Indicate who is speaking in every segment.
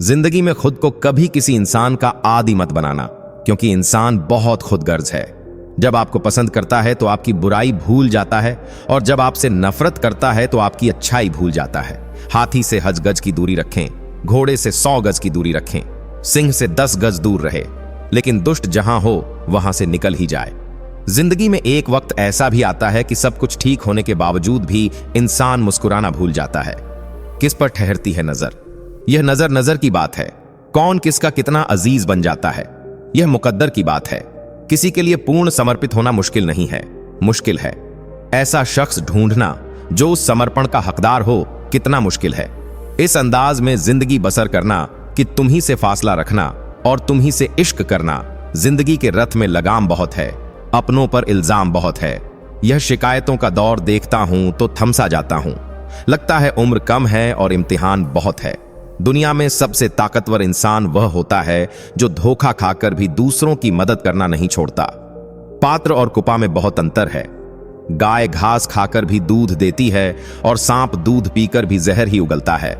Speaker 1: जिंदगी में खुद को कभी किसी इंसान का आदी मत बनाना, क्योंकि इंसान बहुत खुदगर्ज है। जब आपको पसंद करता है तो आपकी बुराई भूल जाता है, और जब आपसे नफरत करता है तो आपकी अच्छाई भूल जाता है। हाथी से 1 गज की दूरी रखें, घोड़े से 100 गज की दूरी रखें, सिंह से 10 गज दूर रहे, लेकिन दुष्ट जहां हो वहां से निकल ही जाए। जिंदगी में एक वक्त ऐसा भी आता है कि सब कुछ ठीक होने के बावजूद भी इंसान मुस्कुराना भूल जाता है। किस पर ठहरती है नजर? यह नजर नजर की बात है। कौन किसका कितना अजीज बन जाता है, यह मुकद्दर की बात है। किसी के लिए पूर्ण समर्पित होना मुश्किल नहीं है, मुश्किल है ऐसा शख्स ढूंढना जो उस समर्पण का हकदार हो, कितना मुश्किल है। इस अंदाज में जिंदगी बसर करना कि तुम ही से फासला रखना और तुम ही से इश्क करना। जिंदगी के रथ में लगाम बहुत है, अपनों पर इल्जाम बहुत है। यह शिकायतों का दौर देखता हूं तो थमसा जाता हूं। लगता है उम्र कम है और इम्तिहान बहुत है। दुनिया में सबसे ताकतवर इंसान वह होता है जो धोखा खाकर भी दूसरों की मदद करना नहीं छोड़ता। पात्र और कुपा में बहुत अंतर है। गाय घास खाकर भी दूध देती है और सांप दूध पीकर भी जहर ही उगलता है।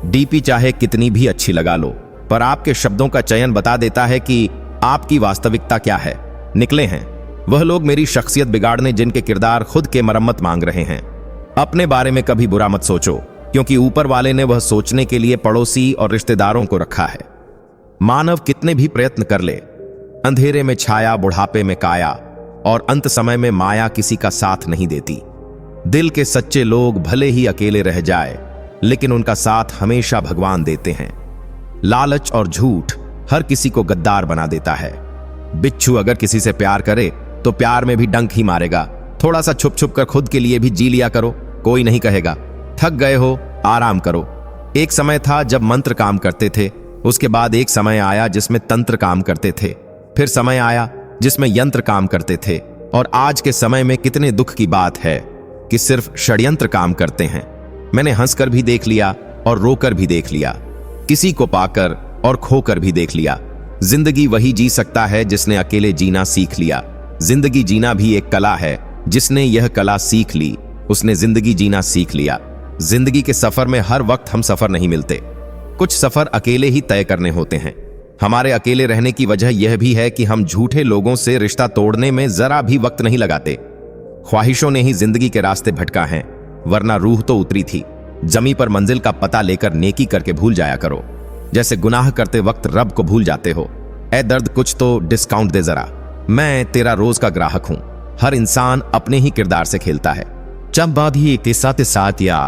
Speaker 1: डीपी चाहे कितनी भी अच्छी लगा लो, पर आपके शब्दों का चयन बता देता है कि आपकी वास्तविकता क्या है। निकले हैं वह लोग मेरी शख्सियत बिगाड़ने जिनके किरदार खुद के मरम्मत मांग रहे हैं। अपने बारे में कभी बुरा मत सोचो, क्योंकि ऊपर वाले ने वह सोचने के लिए पड़ोसी और रिश्तेदारों को रखा है। मानव कितने भी प्रयत्न कर ले, अंधेरे में छाया, बुढ़ापे में काया और अंत समय में माया किसी का साथ नहीं देती। दिल के सच्चे लोग भले ही अकेले रह जाए, लेकिन उनका साथ हमेशा भगवान देते हैं। लालच और झूठ हर किसी को गद्दार बना देता है। बिच्छू अगर किसी से प्यार करे तो प्यार में भी डंक ही मारेगा। थोड़ा सा छुप छुप कर खुद के लिए भी जी लिया करो, कोई नहीं कहेगा। थक गए हो, आराम करो। एक समय था जब मंत्र काम करते थे, उसके बाद एक समय आया जिसमें तंत्र काम करते थे, फिर समय आया जिसमें यंत्र काम करते थे, और आज के समय में कितने दुख की बात है कि सिर्फ षड्यंत्र काम करते हैं। मैंने हंसकर भी देख लिया और रोकर भी देख लिया, किसी को पाकर और खोकर भी देख लिया। जिंदगी वही जी सकता है जिसने अकेले जीना सीख लिया। जिंदगी जीना भी एक कला है, जिसने यह कला सीख ली उसने जिंदगी जीना सीख लिया। जिंदगी के सफर में हर वक्त हम सफर नहीं मिलते, कुछ सफर अकेले ही तय करने होते हैं। हमारे अकेले रहने की वजह यह भी है कि हम झूठे लोगों से रिश्ता तोड़ने में जरा भी वक्त नहीं लगाते। ख्वाहिशों ने ही जिंदगी के रास्ते भटका है, वरना रूह तो उतरी थी। जमी पर मंजिल का पता लेकर नेकी करके भूल जाया करो, जैसे गुनाह करते वक्त रब को भूल जाते हो। ए दर्द कुछ तो डिस्काउंट दे जरा, मैं तेरा रोज का ग्राहक हूं। हर इंसान अपने ही किरदार से खेलता है। जब बाद ही एक साथ या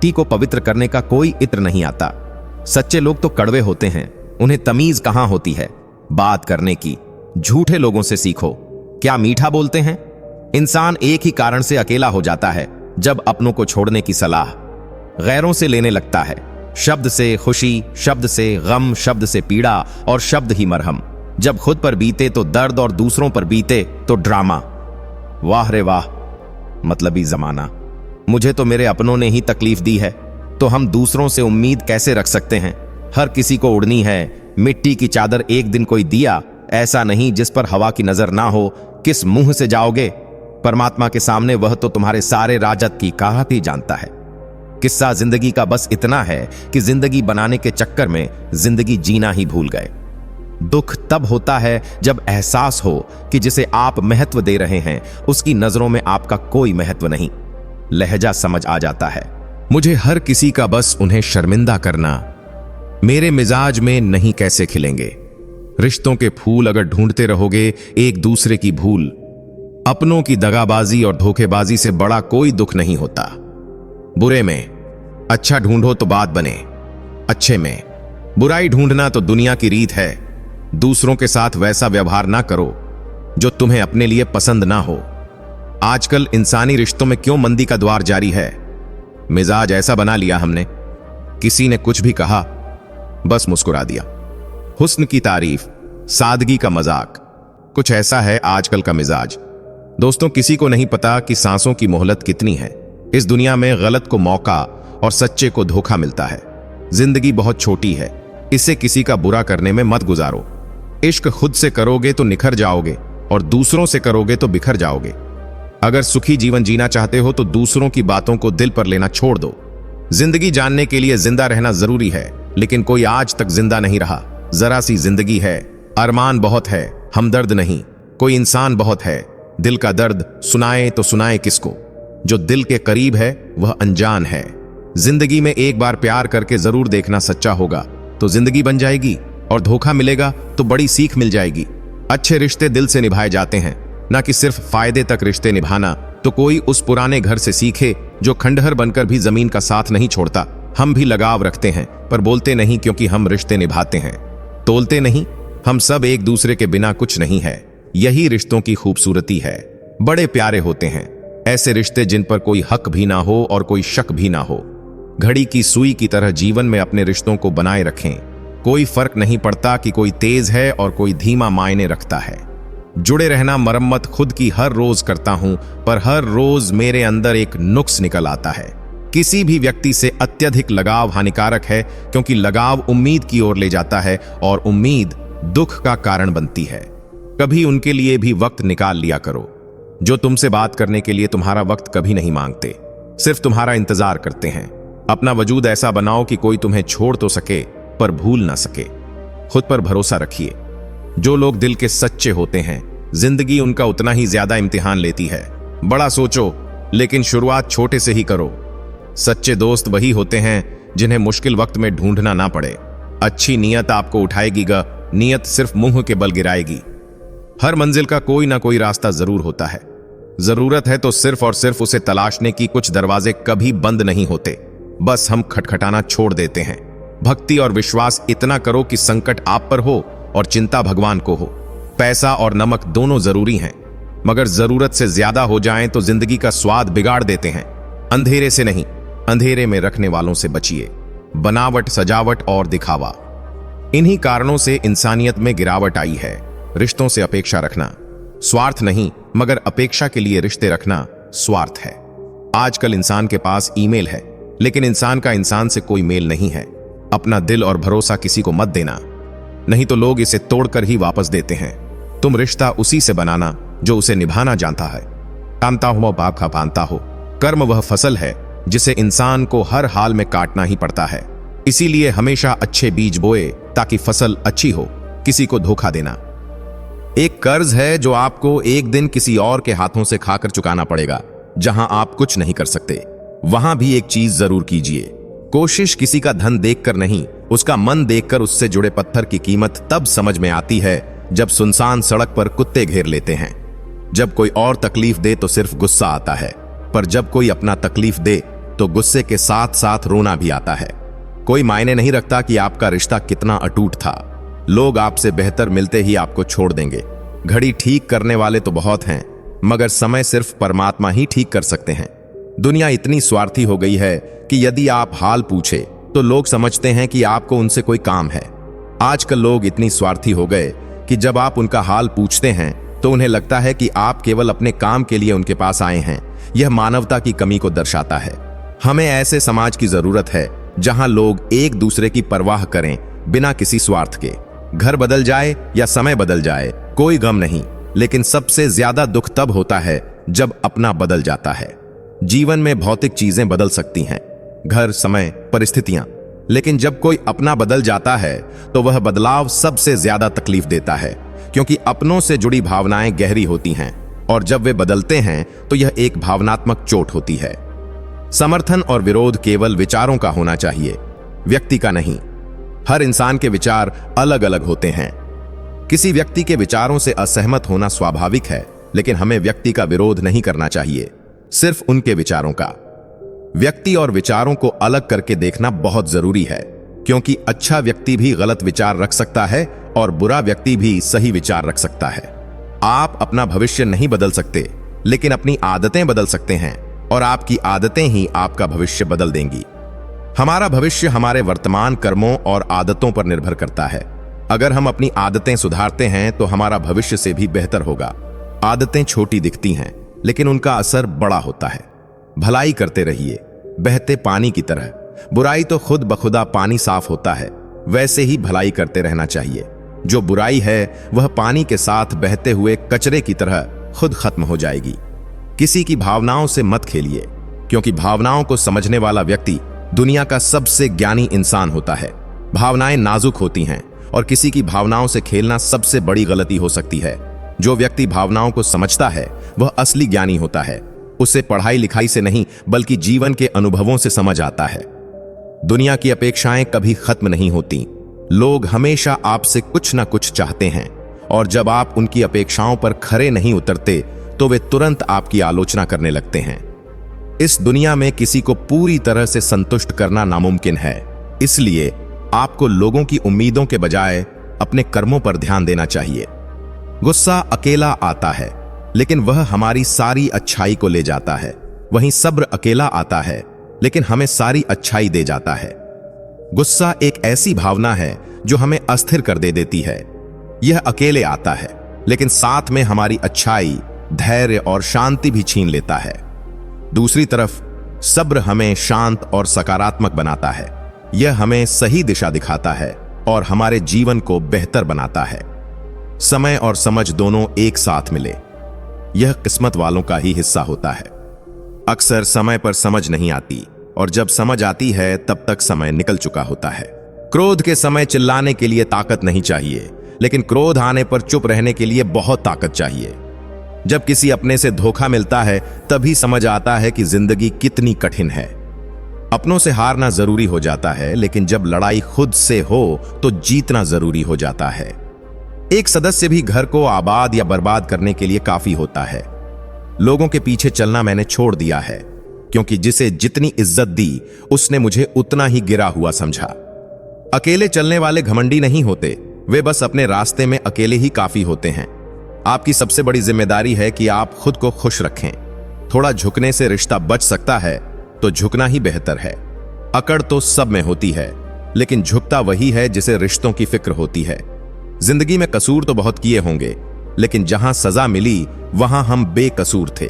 Speaker 1: टी को पवित्र करने का कोई इत्र नहीं आता। सच्चे लोग तो कड़वे होते हैं, उन्हें तमीज कहां होती है बात करने की। झूठे लोगों से सीखो, क्या मीठा बोलते हैं। इंसान एक ही कारण से अकेला हो जाता है, जब अपनों को छोड़ने की सलाह गैरों से लेने लगता है। शब्द से खुशी, शब्द से गम, शब्द से पीड़ा और शब्द ही मरहम। जब खुद पर बीते तो दर्द और दूसरों पर बीते तो ड्रामा। वाह रे वाह, मतलबी जमाना। मुझे तो मेरे अपनों ने ही तकलीफ दी है, तो हम दूसरों से उम्मीद कैसे रख सकते हैं। हर किसी को उड़नी है, मिट्टी की चादर एक दिन कोई दिया, ऐसा नहीं जिस पर हवा की नजर ना हो। किस मुंह से जाओगे परमात्मा के सामने? वह तो तुम्हारे सारे राजत की काहत ही जानता है। किस्सा जिंदगी का बस इतना है कि जिंदगी बनाने के चक्कर में जिंदगी जीना ही भूल गए। दुख तब होता है जब एहसास हो कि जिसे आप महत्व दे रहे हैं उसकी नजरों में आपका कोई महत्व नहीं। लहजा समझ आ जाता है। मुझे हर किसी का बस उन्हें शर्मिंदा करना, मेरे मिजाज में नहीं कैसे खिलेंगे। रिश्तों के फूल अगर ढूंढते रहोगे एक दूसरे की भूल, अपनों की दगाबाजी और धोखेबाजी से बड़ा कोई दुख नहीं होता। बुरे में अच्छा ढूंढो तो बात बने, अच्छे में बुराई ढूंढना तो दुनिया की रीत है। दूसरों के साथ वैसा व्यवहार ना करो जो तुम्हें अपने लिए पसंद ना हो। आजकल इंसानी रिश्तों में क्यों मंदी का द्वार जारी है? मिजाज ऐसा बना लिया हमने, किसी ने कुछ भी कहा बस मुस्कुरा दिया। हुस्न की तारीफ, सादगी का मजाक, कुछ ऐसा है आजकल का मिजाज। दोस्तों, किसी को नहीं पता कि सांसों की मोहलत कितनी है। इस दुनिया में गलत को मौका और सच्चे को धोखा मिलता है। जिंदगी बहुत छोटी है, इसे किसी का बुरा करने में मत गुजारो। इश्क खुद से करोगे तो निखर जाओगे और दूसरों से करोगे तो बिखर जाओगे। अगर सुखी जीवन जीना चाहते हो तो दूसरों की बातों को दिल पर लेना छोड़ दो। जिंदगी जानने के लिए जिंदा रहना जरूरी है, लेकिन कोई आज तक जिंदा नहीं रहा। जरा सी जिंदगी है, अरमान बहुत है, हमदर्द नहीं। कोई इंसान बहुत है, दिल का दर्द सुनाए तो सुनाए किसको। जो दिल के करीब है वह अनजान है। जिंदगी में एक बार प्यार करके जरूर देखना, सच्चा होगा तो जिंदगी बन जाएगी, और धोखा मिलेगा तो बड़ी सीख मिल जाएगी। अच्छे रिश्ते दिल से निभाए जाते हैं, ना कि सिर्फ फायदे तक रिश्ते निभाना। तो कोई उस पुराने घर से सीखे जो खंडहर बनकर भी जमीन का साथ नहीं छोड़ता। हम भी लगाव रखते हैं पर बोलते नहीं, क्योंकि हम रिश्ते निभाते हैं, तोलते नहीं। हम सब एक दूसरे के बिना कुछ नहीं है। यही रिश्तों की खूबसूरती है। बड़े प्यारे होते हैं ऐसे रिश्ते जिन पर कोई हक भी ना हो और कोई शक भी ना हो। घड़ी की सुई की तरह जीवन में अपने रिश्तों को बनाए रखें। कोई फर्क नहीं पड़ता कि कोई तेज है और कोई धीमा मायने रखता है। जुड़े रहना मरम्मत खुद की हर रोज करता हूं, पर हर रोज मेरे अंदर एक नुक्स निकल आता है। किसी भी व्यक्ति से अत्यधिक लगाव हानिकारक है, क्योंकि लगाव उम्मीद की ओर ले जाता है और उम्मीद दुख का कारण बनती है। कभी उनके लिए भी वक्त निकाल लिया करो जो तुमसे बात करने के लिए तुम्हारा वक्त कभी नहीं मांगते, सिर्फ तुम्हारा इंतजार करते हैं। अपना वजूद ऐसा बनाओ कि कोई तुम्हें छोड़ तो सके पर भूल ना सके। खुद पर भरोसा रखिए। जो लोग दिल के सच्चे होते हैं, जिंदगी उनका उतना ही ज्यादा इम्तिहान लेती है। बड़ा सोचो, लेकिन शुरुआत छोटे से ही करो। सच्चे दोस्त वही होते हैं जिन्हें मुश्किल वक्त में ढूंढना ना पड़े। अच्छी नीयत आपको उठाएगी, नीयत सिर्फ मुंह के बल गिराएगी। हर मंजिल का कोई ना कोई रास्ता जरूर होता है। जरूरत है तो सिर्फ और सिर्फ उसे तलाशने की। कुछ दरवाजे कभी बंद नहीं होते, बस हम खटखटाना छोड़ देते हैं। भक्ति और विश्वास इतना करो कि संकट आप पर हो और चिंता भगवान को हो। पैसा और नमक दोनों जरूरी हैं, मगर जरूरत से ज्यादा हो जाएं तो जिंदगी का स्वाद बिगाड़ देते हैं। अंधेरे से नहीं, अंधेरे में रखने वालों से बचिए। बनावट, सजावट और दिखावा, इन्हीं कारणों से इंसानियत में गिरावट आई है। रिश्तों से अपेक्षा रखना स्वार्थ नहीं, मगर अपेक्षा के लिए रिश्ते रखना स्वार्थ है। आजकल इंसान के पास ईमेल है, लेकिन इंसान का इंसान से कोई मेल नहीं है। अपना दिल और भरोसा किसी को मत देना, नहीं तो लोग इसे तोड़कर ही वापस देते हैं। तुम रिश्ता उसी से बनाना जो उसे निभाना जानता है। कामता हो बाप खा पानता हो। कर्म वह फसल है जिसे इंसान को हर हाल में काटना ही पड़ता है। इसीलिए हमेशा अच्छे बीज बोए ताकि फसल अच्छी हो। किसी को धोखा देना एक कर्ज है जो आपको एक दिन किसी और के हाथों से खाकर चुकाना पड़ेगा। जहां आप कुछ नहीं कर सकते, वहां भी एक चीज जरूर कीजिए। कोशिश किसी का धन देखकर नहीं, उसका मन देखकर उससे जुड़े पत्थर की कीमत तब समझ में आती है जब सुनसान सड़क पर कुत्ते घेर लेते हैं। जब कोई और तकलीफ दे तो सिर्फ गुस्सा आता है, पर जब कोई अपना तकलीफ दे तो गुस्से के साथ साथ रोना भी आता है। कोई मायने नहीं रखता कि आपका रिश्ता कितना अटूट था। लोग आपसे बेहतर मिलते ही आपको छोड़ देंगे। घड़ी ठीक करने वाले तो बहुत हैं, मगर समय सिर्फ परमात्मा ही ठीक कर सकते हैं। दुनिया इतनी स्वार्थी हो गई है कि यदि आप हाल पूछे तो लोग समझते हैं कि आपको उनसे कोई काम है। आजकल लोग इतनी स्वार्थी हो गए कि जब आप उनका हाल पूछते हैं तो उन्हें लगता है कि आप केवल अपने काम के लिए उनके पास आए हैं। यह मानवता की कमी को दर्शाता है। हमें ऐसे समाज की जरूरत है जहां लोग एक दूसरे की परवाह करें बिना किसी स्वार्थ के। घर बदल जाए या समय बदल जाए कोई गम नहीं, लेकिन सबसे ज्यादा दुख तब होता है जब अपना बदल जाता है। जीवन में भौतिक चीजें बदल सकती हैं, घर, समय, परिस्थितियां, लेकिन जब कोई अपना बदल जाता है तो वह बदलाव सबसे ज्यादा तकलीफ देता है, क्योंकि अपनों से जुड़ी भावनाएं गहरी होती हैं और जब वे बदलते हैं तो यह एक भावनात्मक चोट होती है। समर्थन और विरोध केवल विचारों का होना चाहिए, व्यक्ति का नहीं। हर इंसान के विचार अलग अलग होते हैं। किसी व्यक्ति के विचारों से असहमत होना स्वाभाविक है, लेकिन हमें व्यक्ति का विरोध नहीं करना चाहिए, सिर्फ उनके विचारों का। व्यक्ति और विचारों को अलग करके देखना बहुत जरूरी है, क्योंकि अच्छा व्यक्ति भी गलत विचार रख सकता है और बुरा व्यक्ति भी सही विचार रख सकता है। आप अपना भविष्य नहीं बदल सकते, लेकिन अपनी आदतें बदल सकते हैं, और आपकी आदतें ही आपका भविष्य बदल देंगी। हमारा भविष्य हमारे वर्तमान कर्मों और आदतों पर निर्भर करता है। अगर हम अपनी आदतें सुधारते हैं तो हमारा भविष्य से भी बेहतर होगा। आदतें छोटी दिखती हैं, लेकिन उनका असर बड़ा होता है। भलाई करते रहिए, बहते पानी की तरह। बुराई तो खुद बखुदा पानी साफ होता है, वैसे ही भलाई करते रहना चाहिए। जो बुराई है वह पानी के साथ बहते हुए कचरे की तरह खुद खत्म हो जाएगी। किसी की भावनाओं से मत खेलिए, क्योंकि भावनाओं को समझने वाला व्यक्ति दुनिया का सबसे ज्ञानी इंसान होता है। भावनाएं नाजुक होती हैं और किसी की भावनाओं से खेलना सबसे बड़ी गलती हो सकती है। जो व्यक्ति भावनाओं को समझता है वह असली ज्ञानी होता है। उसे पढ़ाई लिखाई से नहीं बल्कि जीवन के अनुभवों से समझ आता है। दुनिया की अपेक्षाएं कभी खत्म नहीं होती। लोग हमेशा आपसे कुछ ना कुछ चाहते हैं और जब आप उनकी अपेक्षाओं पर खरे नहीं उतरते तो वे तुरंत आपकी आलोचना करने लगते हैं। इस दुनिया में किसी को पूरी तरह से संतुष्ट करना नामुमकिन है, इसलिए आपको लोगों की उम्मीदों के बजाय अपने कर्मों पर ध्यान देना चाहिए। गुस्सा अकेला आता है लेकिन वह हमारी सारी अच्छाई को ले जाता है। वहीं सब्र अकेला आता है लेकिन हमें सारी अच्छाई दे जाता है। गुस्सा एक ऐसी भावना है जो हमें अस्थिर कर देती है। यह अकेले आता है लेकिन साथ में हमारी अच्छाई, धैर्य और शांति भी छीन लेता है। दूसरी तरफ सब्र हमें शांत और सकारात्मक बनाता है। यह हमें सही दिशा दिखाता है और हमारे जीवन को बेहतर बनाता है। समय और समझ दोनों एक साथ मिले, यह किस्मत वालों का ही हिस्सा होता है। अक्सर समय पर समझ नहीं आती और जब समझ आती है तब तक समय निकल चुका होता है। क्रोध के समय चिल्लाने के लिए ताकत नहीं चाहिए, लेकिन क्रोध आने पर चुप रहने के लिए बहुत ताकत चाहिए। जब किसी अपने से धोखा मिलता है तभी समझ आता है कि जिंदगी कितनी कठिन है। अपनों से हारना जरूरी हो जाता है, लेकिन जब लड़ाई खुद से हो तो जीतना जरूरी हो जाता है। एक सदस्य भी घर को आबाद या बर्बाद करने के लिए काफी होता है। लोगों के पीछे चलना मैंने छोड़ दिया है, क्योंकि जिसे जितनी इज्जत दी उसने मुझे उतना ही गिरा हुआ समझा। अकेले चलने वाले घमंडी नहीं होते, वे बस अपने रास्ते में अकेले ही काफी होते हैं। आपकी सबसे बड़ी जिम्मेदारी है कि आप खुद को खुश रखें। थोड़ा झुकने से रिश्ता बच सकता है तो झुकना ही बेहतर है। अकड़ तो सब में होती है, लेकिन झुकता वही है जिसे रिश्तों की फिक्र होती है। जिंदगी में कसूर तो बहुत किए होंगे, लेकिन जहां सजा मिली वहां हम बेकसूर थे।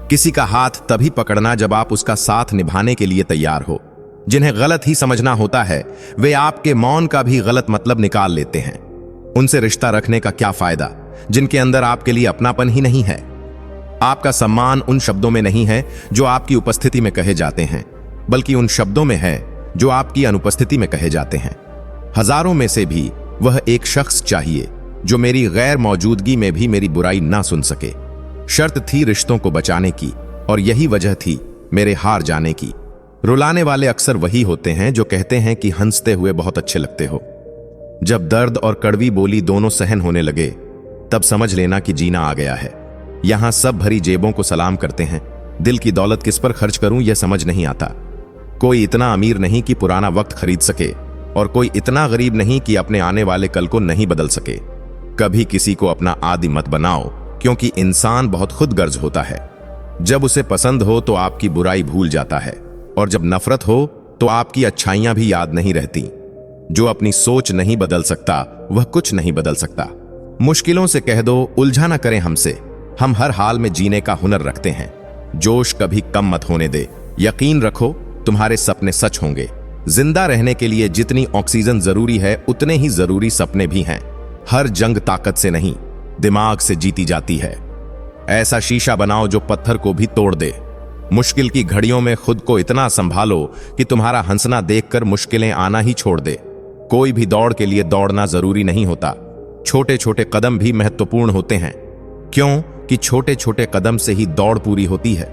Speaker 1: किसी का हाथ तभी पकड़ना जब आप उसका साथ निभाने के लिए तैयार हो। जिन्हें गलत ही समझना होता है वे आपके मौन का भी गलत मतलब निकाल लेते हैं। उनसे रिश्ता रखने का क्या फायदा जिनके अंदर आपके लिए अपनापन ही नहीं है। आपका सम्मान उन शब्दों में नहीं है जो आपकी उपस्थिति में कहे जाते हैं, बल्कि उन शब्दों में है जो आपकी अनुपस्थिति में कहे जाते हैं। हजारों में से भी वह एक शख्स चाहिए जो मेरी गैर मौजूदगी में भी मेरी बुराई ना सुन सके। शर्त थी रिश्तों को बचाने की और यही वजह थी मेरे हार जाने की। रुलाने वाले अक्सर वही होते हैं जो कहते हैं कि हंसते हुए बहुत अच्छे लगते हो। जब दर्द और कड़वी बोली दोनों सहन होने लगे तब समझ लेना कि जीना आ गया है। यहां सब भरी जेबों को सलाम करते हैं, दिल की दौलत किस पर खर्च करूं यह समझ नहीं आता। कोई इतना अमीर नहीं कि पुराना वक्त खरीद सके और कोई इतना गरीब नहीं कि अपने आने वाले कल को नहीं बदल सके। कभी किसी को अपना आदी मत बनाओ, क्योंकि इंसान बहुत खुदगर्ज होता है। जब उसे पसंद हो तो आपकी बुराई भूल जाता है और जब नफरत हो तो आपकी अच्छाइयां भी याद नहीं रहती। जो अपनी सोच नहीं बदल सकता वह कुछ नहीं बदल सकता। मुश्किलों से कह दो उलझा ना करें हमसे, हम हर हाल में जीने का हुनर रखते हैं। जोश कभी कम मत होने दे, यकीन रखो तुम्हारे सपने सच होंगे। जिंदा रहने के लिए जितनी ऑक्सीजन जरूरी है उतने ही जरूरी सपने भी हैं। हर जंग ताकत से नहीं दिमाग से जीती जाती है। ऐसा शीशा बनाओ जो पत्थर को भी तोड़ दे। मुश्किल की घड़ियों में खुद को इतना संभालो कि तुम्हारा हंसना देखकर मुश्किलें आना ही छोड़ दे। कोई भी दौड़ के लिए दौड़ना जरूरी नहीं होता, छोटे छोटे कदम भी महत्वपूर्ण होते हैं। क्यों कि छोटे छोटे कदम से ही दौड़ पूरी होती है।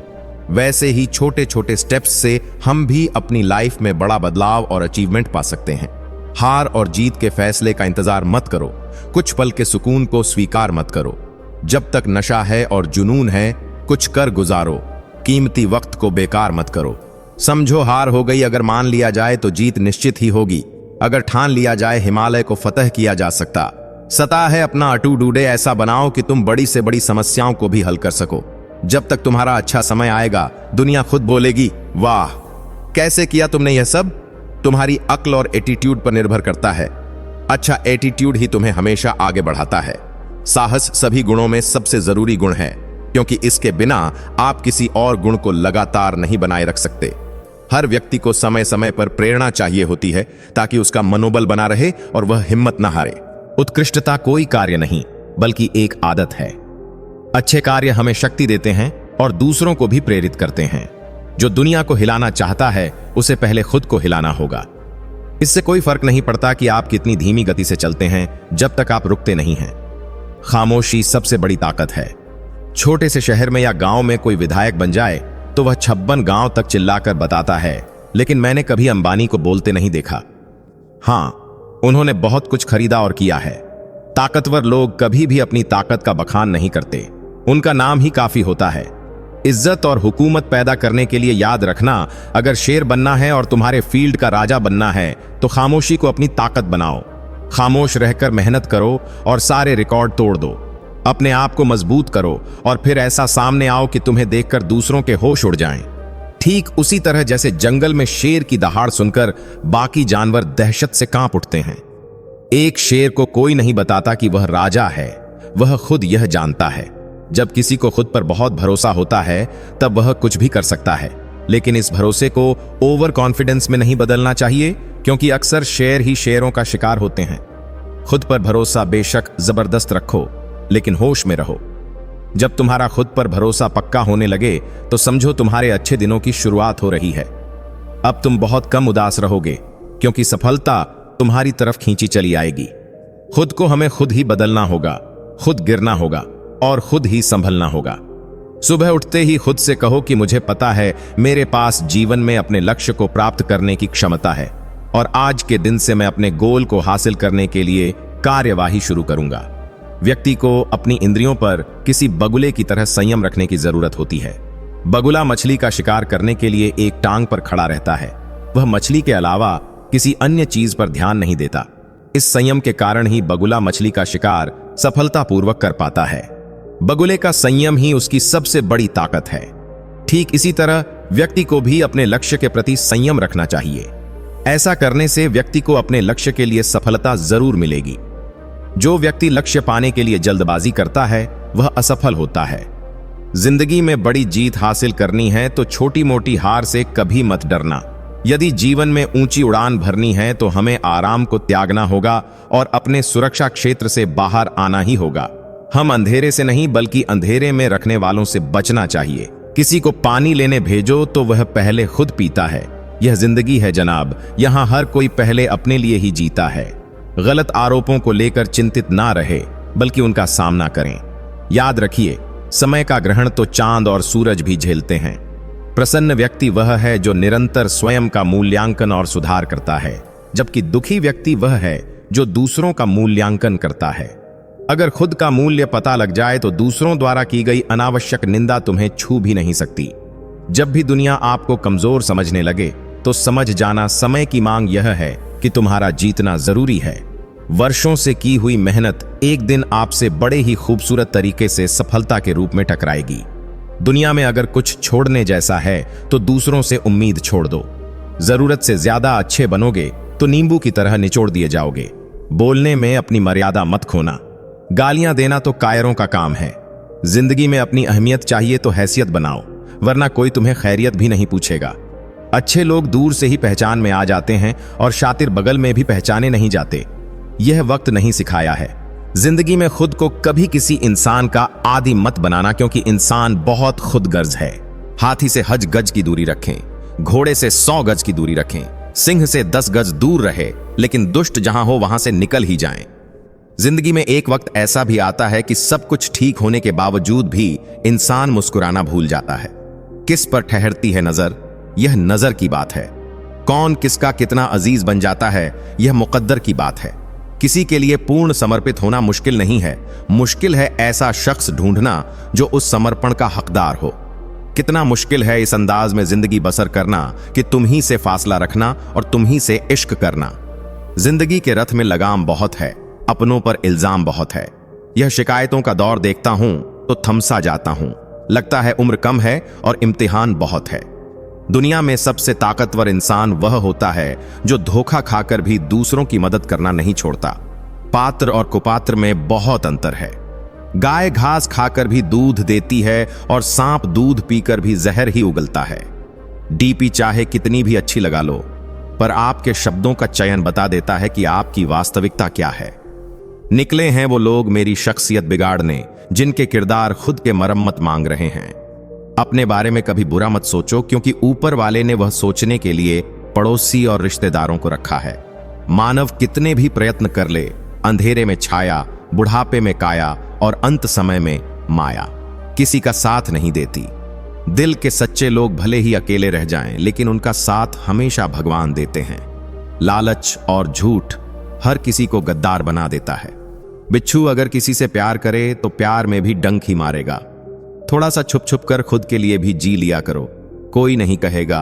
Speaker 1: वैसे ही छोटे छोटे स्टेप्स से हम भी अपनी लाइफ में बड़ा बदलाव और अचीवमेंट पा सकते हैं। हार और जीत के फैसले का इंतजार मत करो, कुछ पल के सुकून को स्वीकार मत करो। जब तक नशा है और जुनून है कुछ कर गुजारो, कीमती वक्त को बेकार मत करो। समझो हार हो गई अगर मान लिया जाए तो जीत निश्चित ही होगी। अगर ठान लिया जाए हिमालय को फतह किया जा सकता। सता है अपना अटू डूडे ऐसा बनाओ कि तुम बड़ी से बड़ी समस्याओं को भी हल कर सको। जब तक तुम्हारा अच्छा समय आएगा दुनिया खुद बोलेगी वाह कैसे किया तुमने यह सब। तुम्हारी अक्ल और एटीट्यूड पर निर्भर करता है। अच्छा एटीट्यूड ही तुम्हें हमेशा आगे बढ़ाता है। साहस सभी गुणों में सबसे जरूरी गुण है, क्योंकि इसके बिना आप किसी और गुण को लगातार नहीं बनाए रख सकते। हर व्यक्ति को समय समय पर प्रेरणा चाहिए होती है ताकि उसका मनोबल बना रहे और वह हिम्मत न हारे। उत्कृष्टता कोई कार्य नहीं बल्कि एक आदत है। अच्छे कार्य हमें शक्ति देते हैं और दूसरों को भी प्रेरित करते हैं। जो दुनिया को हिलाना चाहता है उसे पहले खुद को हिलाना होगा। इससे कोई फर्क नहीं पड़ता कि आप कितनी धीमी गति से चलते हैं, जब तक आप रुकते नहीं हैं। खामोशी सबसे बड़ी ताकत है। छोटे से शहर में या गांव में कोई विधायक बन जाए तो वह 56 गांव तक चिल्लाकर बताता है, लेकिन मैंने कभी अंबानी को बोलते नहीं देखा। हां, उन्होंने बहुत कुछ खरीदा और किया है। ताकतवर लोग कभी भी अपनी ताकत का बखान नहीं करते, उनका नाम ही काफी होता है। इज्जत और हुकूमत पैदा करने के लिए याद रखना, अगर शेर बनना है और तुम्हारे फील्ड का राजा बनना है तो खामोशी को अपनी ताकत बनाओ। खामोश रहकर मेहनत करो और सारे रिकॉर्ड तोड़ दो। अपने आप को मजबूत करो और फिर ऐसा सामने आओ कि तुम्हें देखकर दूसरों के होश उड़ जाएं। ठीक उसी तरह जैसे जंगल में शेर की दहाड़ सुनकर बाकी जानवर दहशत से कांप उठते हैं। एक शेर को कोई नहीं बताता कि वह राजा है, वह खुद यह जानता है। जब किसी को खुद पर बहुत भरोसा होता है तब वह कुछ भी कर सकता है, लेकिन इस भरोसे को ओवर कॉन्फिडेंस में नहीं बदलना चाहिए, क्योंकि अक्सर शेर ही शेरों का शिकार होते हैं। खुद पर भरोसा बेशक जबरदस्त रखो, लेकिन होश में रहो। जब तुम्हारा खुद पर भरोसा पक्का होने लगे तो समझो तुम्हारे अच्छे दिनों की शुरुआत हो रही है। अब तुम बहुत कम उदास रहोगे, क्योंकि सफलता तुम्हारी तरफ खींची चली आएगी। खुद को हमें खुद ही बदलना होगा, खुद गिरना होगा और खुद ही संभलना होगा। सुबह उठते ही खुद से कहो कि मुझे पता है मेरे पास जीवन में अपने लक्ष्य को प्राप्त करने की क्षमता है और आज के दिन से मैं अपने गोल को हासिल करने के लिए कार्यवाही शुरू करूंगा। व्यक्ति को अपनी इंद्रियों पर किसी बगुले की तरह संयम रखने की जरूरत होती है। बगुला मछली का शिकार करने के लिए एक टांग पर खड़ा रहता है। वह मछली के अलावा किसी अन्य चीज पर ध्यान नहीं देता। इस संयम के कारण ही बगुला मछली का शिकार सफलतापूर्वक कर पाता है। बगुले का संयम ही उसकी सबसे बड़ी ताकत है। ठीक इसी तरह व्यक्ति को भी अपने लक्ष्य के प्रति संयम रखना चाहिए। ऐसा करने से व्यक्ति को अपने लक्ष्य के लिए सफलता जरूर मिलेगी। जो व्यक्ति लक्ष्य पाने के लिए जल्दबाजी करता है वह असफल होता है। जिंदगी में बड़ी जीत हासिल करनी है तो छोटी मोटी हार से कभी मत डरना। यदि जीवन में ऊंची उड़ान भरनी है तो हमें आराम को त्यागना होगा और अपने सुरक्षा क्षेत्र से बाहर आना ही होगा। हम अंधेरे से नहीं बल्कि अंधेरे में रखने वालों से बचना चाहिए। किसी को पानी लेने भेजो तो वह पहले खुद पीता है। यह जिंदगी है जनाब, यहाँ हर कोई पहले अपने लिए ही जीता है। गलत आरोपों को लेकर चिंतित ना रहे बल्कि उनका सामना करें। याद रखिए, समय का ग्रहण तो चांद और सूरज भी झेलते हैं। प्रसन्न व्यक्ति वह है जो निरंतर स्वयं का मूल्यांकन और सुधार करता है, जबकि दुखी व्यक्ति वह है जो दूसरों का मूल्यांकन करता है। अगर खुद का मूल्य पता लग जाए तो दूसरों द्वारा की गई अनावश्यक निंदा तुम्हें छू भी नहीं सकती। जब भी दुनिया आपको कमजोर समझने लगे तो समझ जाना समय की मांग यह है कि तुम्हारा जीतना जरूरी है। वर्षों से की हुई मेहनत एक दिन आपसे बड़े ही खूबसूरत तरीके से सफलता के रूप में टकराएगी। दुनिया में अगर कुछ छोड़ने जैसा है तो दूसरों से उम्मीद छोड़ दो। जरूरत से ज्यादा अच्छे बनोगे तो नींबू की तरह निचोड़ दिए जाओगे। बोलने में अपनी मर्यादा मत खोना। गालियां देना तो कायरों का काम है। जिंदगी में अपनी अहमियत चाहिए तो हैसियत बनाओ, वरना कोई तुम्हें खैरियत भी नहीं पूछेगा। अच्छे लोग दूर से ही पहचान में आ जाते हैं और शातिर बगल में भी पहचाने नहीं जाते। यह वक्त नहीं सिखाया है। जिंदगी में खुद को कभी किसी इंसान का आदी मत बनाना, क्योंकि इंसान बहुत खुदगर्ज है। हाथी से हज गज की दूरी रखें, घोड़े से 100 गज की दूरी रखें, सिंह से 10 गज दूर रहे, लेकिन दुष्ट जहां हो वहां से निकल ही जाएं। जिंदगी में एक वक्त ऐसा भी आता है कि सब कुछ ठीक होने के बावजूद भी इंसान मुस्कुराना भूल जाता है। किस पर ठहरती है नजर, यह नजर की बात है। कौन किसका कितना अजीज बन जाता है, यह मुकद्दर की बात है। किसी के लिए पूर्ण समर्पित होना मुश्किल नहीं है, मुश्किल है ऐसा शख्स ढूंढना जो उस समर्पण का हकदार हो। कितना मुश्किल है इस अंदाज में जिंदगी बसर करना कि तुम ही से फासला रखना और तुम ही से इश्क करना। जिंदगी के रथ में लगाम बहुत है, अपनों पर इल्जाम बहुत है। यह शिकायतों का दौर देखता हूं तो थमसा जाता हूं। लगता है उम्र कम है और इम्तिहान बहुत है। दुनिया में सबसे ताकतवर इंसान वह होता है जो धोखा खाकर भी दूसरों की मदद करना नहीं छोड़ता। पात्र और कुपात्र में बहुत अंतर है। गाय घास खाकर भी दूध देती है और सांप दूध पीकर भी जहर ही उगलता है। डीपी चाहे कितनी भी अच्छी लगा लो, पर आपके शब्दों का चयन बता देता है कि आपकी वास्तविकता क्या है। निकले हैं वो लोग मेरी शख्सियत बिगाड़ने जिनके किरदार खुद के मरम्मत मांग रहे हैं। अपने बारे में कभी बुरा मत सोचो, क्योंकि ऊपर वाले ने वह सोचने के लिए पड़ोसी और रिश्तेदारों को रखा है। मानव कितने भी प्रयत्न कर ले, अंधेरे में छाया, बुढ़ापे में काया और अंत समय में माया किसी का साथ नहीं देती। दिल के सच्चे लोग भले ही अकेले रह जाएं, लेकिन उनका साथ हमेशा भगवान देते हैं। लालच और झूठ हर किसी को गद्दार बना देता है। बिच्छू अगर किसी से प्यार करे तो प्यार में भी डंक ही मारेगा। थोड़ा सा छुप छुप कर खुद के लिए भी जी लिया करो, कोई नहीं कहेगा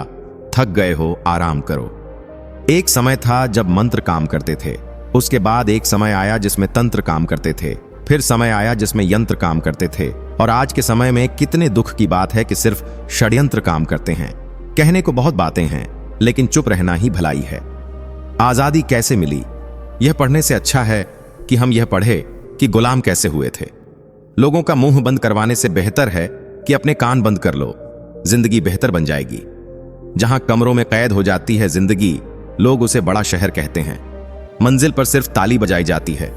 Speaker 1: थक गए हो, आराम करो। एक समय था जब मंत्र काम करते थे, उसके बाद एक समय आया जिसमें तंत्र काम करते थे, फिर समय आया जिसमें यंत्र काम करते थे, और आज के समय में कितने दुख की बात है कि सिर्फ षड्यंत्र काम करते हैं। कहने को बहुत बातें हैं, लेकिन चुप रहना ही भलाई है। आजादी कैसे मिली, यह पढ़ने से अच्छा है कि हम यह पढ़े कि गुलाम कैसे हुए थे। लोगों का मुंह बंद करवाने से बेहतर है कि अपने कान बंद कर लो, जिंदगी बेहतर बन जाएगी। जहां कमरों में कैद हो जाती है जिंदगी, लोग उसे बड़ा शहर कहते हैं। मंजिल पर सिर्फ ताली बजाई जाती है,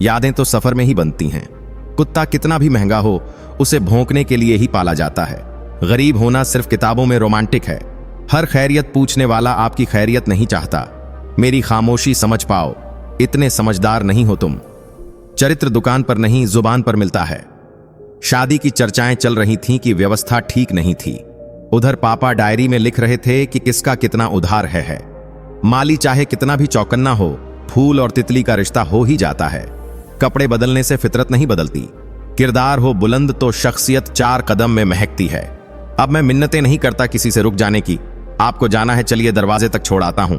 Speaker 1: यादें तो सफर में ही बनती हैं। कुत्ता कितना भी महंगा हो, उसे भौंकने के लिए ही पाला जाता है। गरीब होना सिर्फ किताबों में रोमांटिक है। हर खैरियत पूछने वाला आपकी खैरियत नहीं चाहता। मेरी खामोशी समझ पाओ, इतने समझदार नहीं हो तुम। चरित्र दुकान पर नहीं, जुबान पर मिलता है। शादी की चर्चाएं चल रही थीं कि व्यवस्था ठीक नहीं थी। उधर पापा डायरी में लिख रहे थे कि किसका कितना उधार है। माली चाहे कितना भी चौकन्ना हो, फूल और तितली का रिश्ता हो ही जाता है। कपड़े बदलने से फितरत नहीं बदलती। किरदार हो बुलंद तो शख्सियत 4 कदम में महकती है। अब मैं मिन्नतें नहीं करता किसी से रुक जाने की। आपको जाना है, चलिए दरवाजे तक छोड़ आता हूं।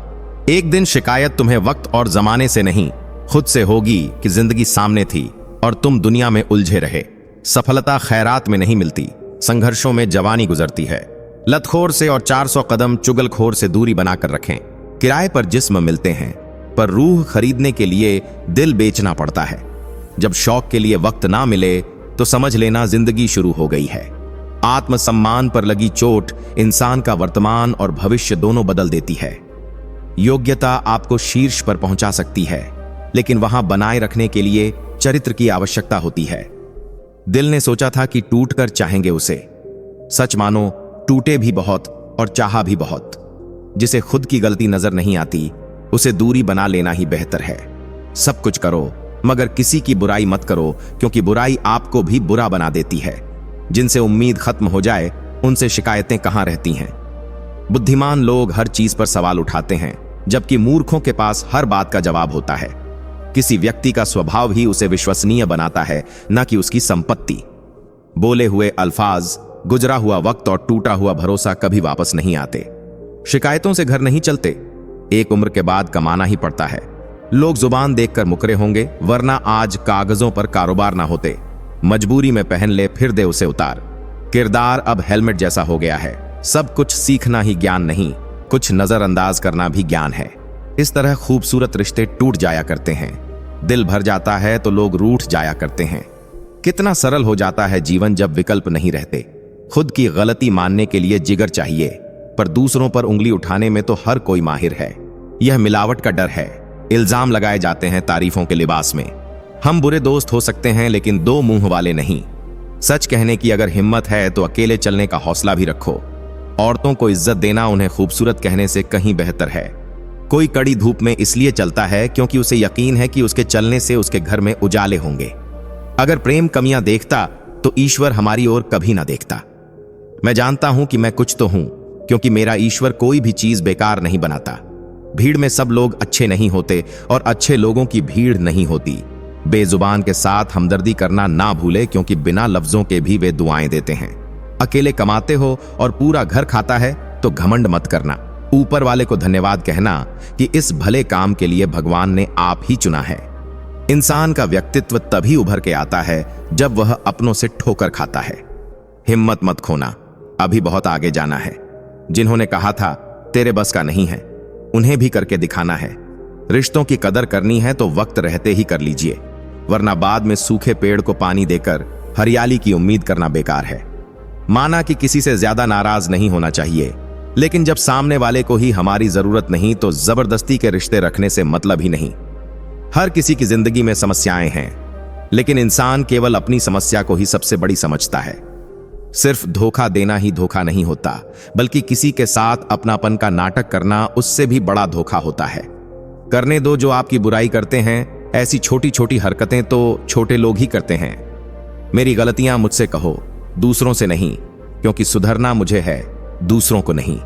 Speaker 1: एक दिन शिकायत तुम्हें वक्त और जमाने से नहीं, खुद से होगी कि जिंदगी सामने थी और तुम दुनिया में उलझे रहे। सफलता खैरात में नहीं मिलती, संघर्षों में जवानी गुजरती है। लतखोर से और 400 कदम चुगलखोर से दूरी बनाकर रखें। किराए पर जिस्म मिलते हैं, पर रूह खरीदने के लिए दिल बेचना पड़ता है। जब शौक के लिए वक्त ना मिले तो समझ लेना जिंदगी शुरू हो गई है। आत्मसम्मान पर लगी चोट इंसान का वर्तमान और भविष्य दोनों बदल देती है। योग्यता आपको शीर्ष पर पहुंचा सकती है, लेकिन वहां बनाए रखने के लिए चरित्र की आवश्यकता होती है। दिल ने सोचा था कि टूटकर चाहेंगे उसे। सच मानो, टूटे भी बहुत और चाहा भी बहुत। जिसे खुद की गलती नजर नहीं आती, उसे दूरी बना लेना ही बेहतर है। सब कुछ करो, मगर किसी की बुराई मत करो, क्योंकि बुराई आपको भी बुरा बना देती है। जिनसे उम्मीद खत्म हो जाए, उनसे शिकायतें कहां रहती हैं। बुद्धिमान लोग हर चीज पर सवाल उठाते हैं, जबकि मूर्खों के पास हर बात का जवाब होता है। किसी व्यक्ति का स्वभाव ही उसे विश्वसनीय बनाता है, न कि उसकी संपत्ति। बोले हुए अल्फाज, गुजरा हुआ वक्त और टूटा हुआ भरोसा कभी वापस नहीं आते। शिकायतों से घर नहीं चलते, एक उम्र के बाद कमाना ही पड़ता है। लोग जुबान देखकर मुकरे होंगे, वरना आज कागजों पर कारोबार ना होते। मजबूरी में पहन ले, फिर दे उसे उतार। किरदार अब हेलमेट जैसा हो गया है। सब कुछ सीखना ही ज्ञान नहीं, कुछ नजरअंदाज करना भी ज्ञान है। इस तरह खूबसूरत रिश्ते टूट जाया करते हैं। दिल भर जाता है तो लोग रूठ जाया करते हैं। कितना सरल हो जाता है जीवन जब विकल्प नहीं रहते। खुद की गलती मानने के लिए जिगर चाहिए, पर दूसरों पर उंगली उठाने में तो हर कोई माहिर है। यह मिलावट का डर है। इल्जाम लगाए जाते हैं तारीफों के लिबास में। हम बुरे दोस्त हो सकते हैं, लेकिन 2 मुंह वाले नहीं। सच कहने की अगर हिम्मत है तो अकेले चलने का हौसला भी रखो। औरतों को इज्जत देना उन्हें खूबसूरत कहने से कहीं बेहतर है। कोई कड़ी धूप में इसलिए चलता है क्योंकि उसे यकीन है कि उसके चलने से उसके घर में उजाले होंगे। अगर प्रेम कमियां देखता तो ईश्वर हमारी ओर कभी ना देखता। मैं जानता हूं कि मैं कुछ तो हूं, क्योंकि मेरा ईश्वर कोई भी चीज बेकार नहीं बनाता। भीड़ में सब लोग अच्छे नहीं होते और अच्छे लोगों की भीड़ नहीं होती। बेजुबान के साथ हमदर्दी करना ना भूले, क्योंकि बिना लफ्जों के भी वे दुआएं देते हैं। अकेले कमाते हो और पूरा घर खाता है तो घमंड मत करना। ऊपर वाले को धन्यवाद कहना कि इस भले काम के लिए भगवान ने आप ही चुना है। इंसान का व्यक्तित्व तभी उभर के आता है जब वह अपनों से ठोकर खाता है। हिम्मत मत खोना, अभी बहुत आगे जाना है। जिन्होंने कहा था तेरे बस का नहीं है, उन्हें भी करके दिखाना है। रिश्तों की कदर करनी है तो वक्त रहते ही कर लीजिए, वरना बाद में सूखे पेड़ को पानी देकर हरियाली की उम्मीद करना बेकार है। माना कि किसी से ज्यादा नाराज नहीं होना चाहिए, लेकिन जब सामने वाले को ही हमारी जरूरत नहीं तो जबरदस्ती के रिश्ते रखने से मतलब ही नहीं। हर किसी की जिंदगी में समस्याएं हैं, लेकिन इंसान केवल अपनी समस्या को ही सबसे बड़ी समझता है। सिर्फ धोखा देना ही धोखा नहीं होता, बल्कि किसी के साथ अपनापन का नाटक करना उससे भी बड़ा धोखा होता है। करने दो जो आपकी बुराई करते हैं, ऐसी छोटी छोटी हरकतें तो छोटे लोग ही करते हैं। मेरी गलतियां मुझसे कहो, दूसरों से नहीं, क्योंकि सुधरना मुझे है, दूसरों को नहीं।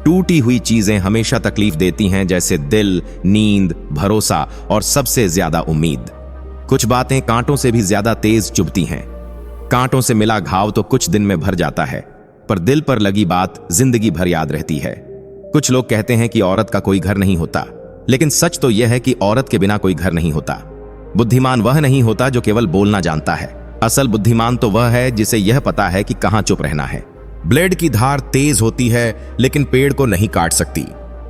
Speaker 1: टूटी हुई चीजें हमेशा तकलीफ देती हैं, जैसे दिल, नींद, भरोसा और सबसे ज्यादा उम्मीद। कुछ बातें कांटों से भी ज्यादा तेज चुभती हैं। कांटों से मिला घाव तो कुछ दिन में भर जाता है, पर दिल पर लगी बात जिंदगी भर याद रहती है। कुछ लोग कहते हैं कि औरत का कोई घर नहीं होता, लेकिन सच तो यह है कि औरत के बिना कोई घर नहीं होता। बुद्धिमान वह नहीं होता जो केवल बोलना जानता है। असल बुद्धिमान तो वह है जिसे यह पता है कि कहां चुप रहना है। ब्लेड की धार तेज होती है, लेकिन पेड़ को नहीं काट सकती।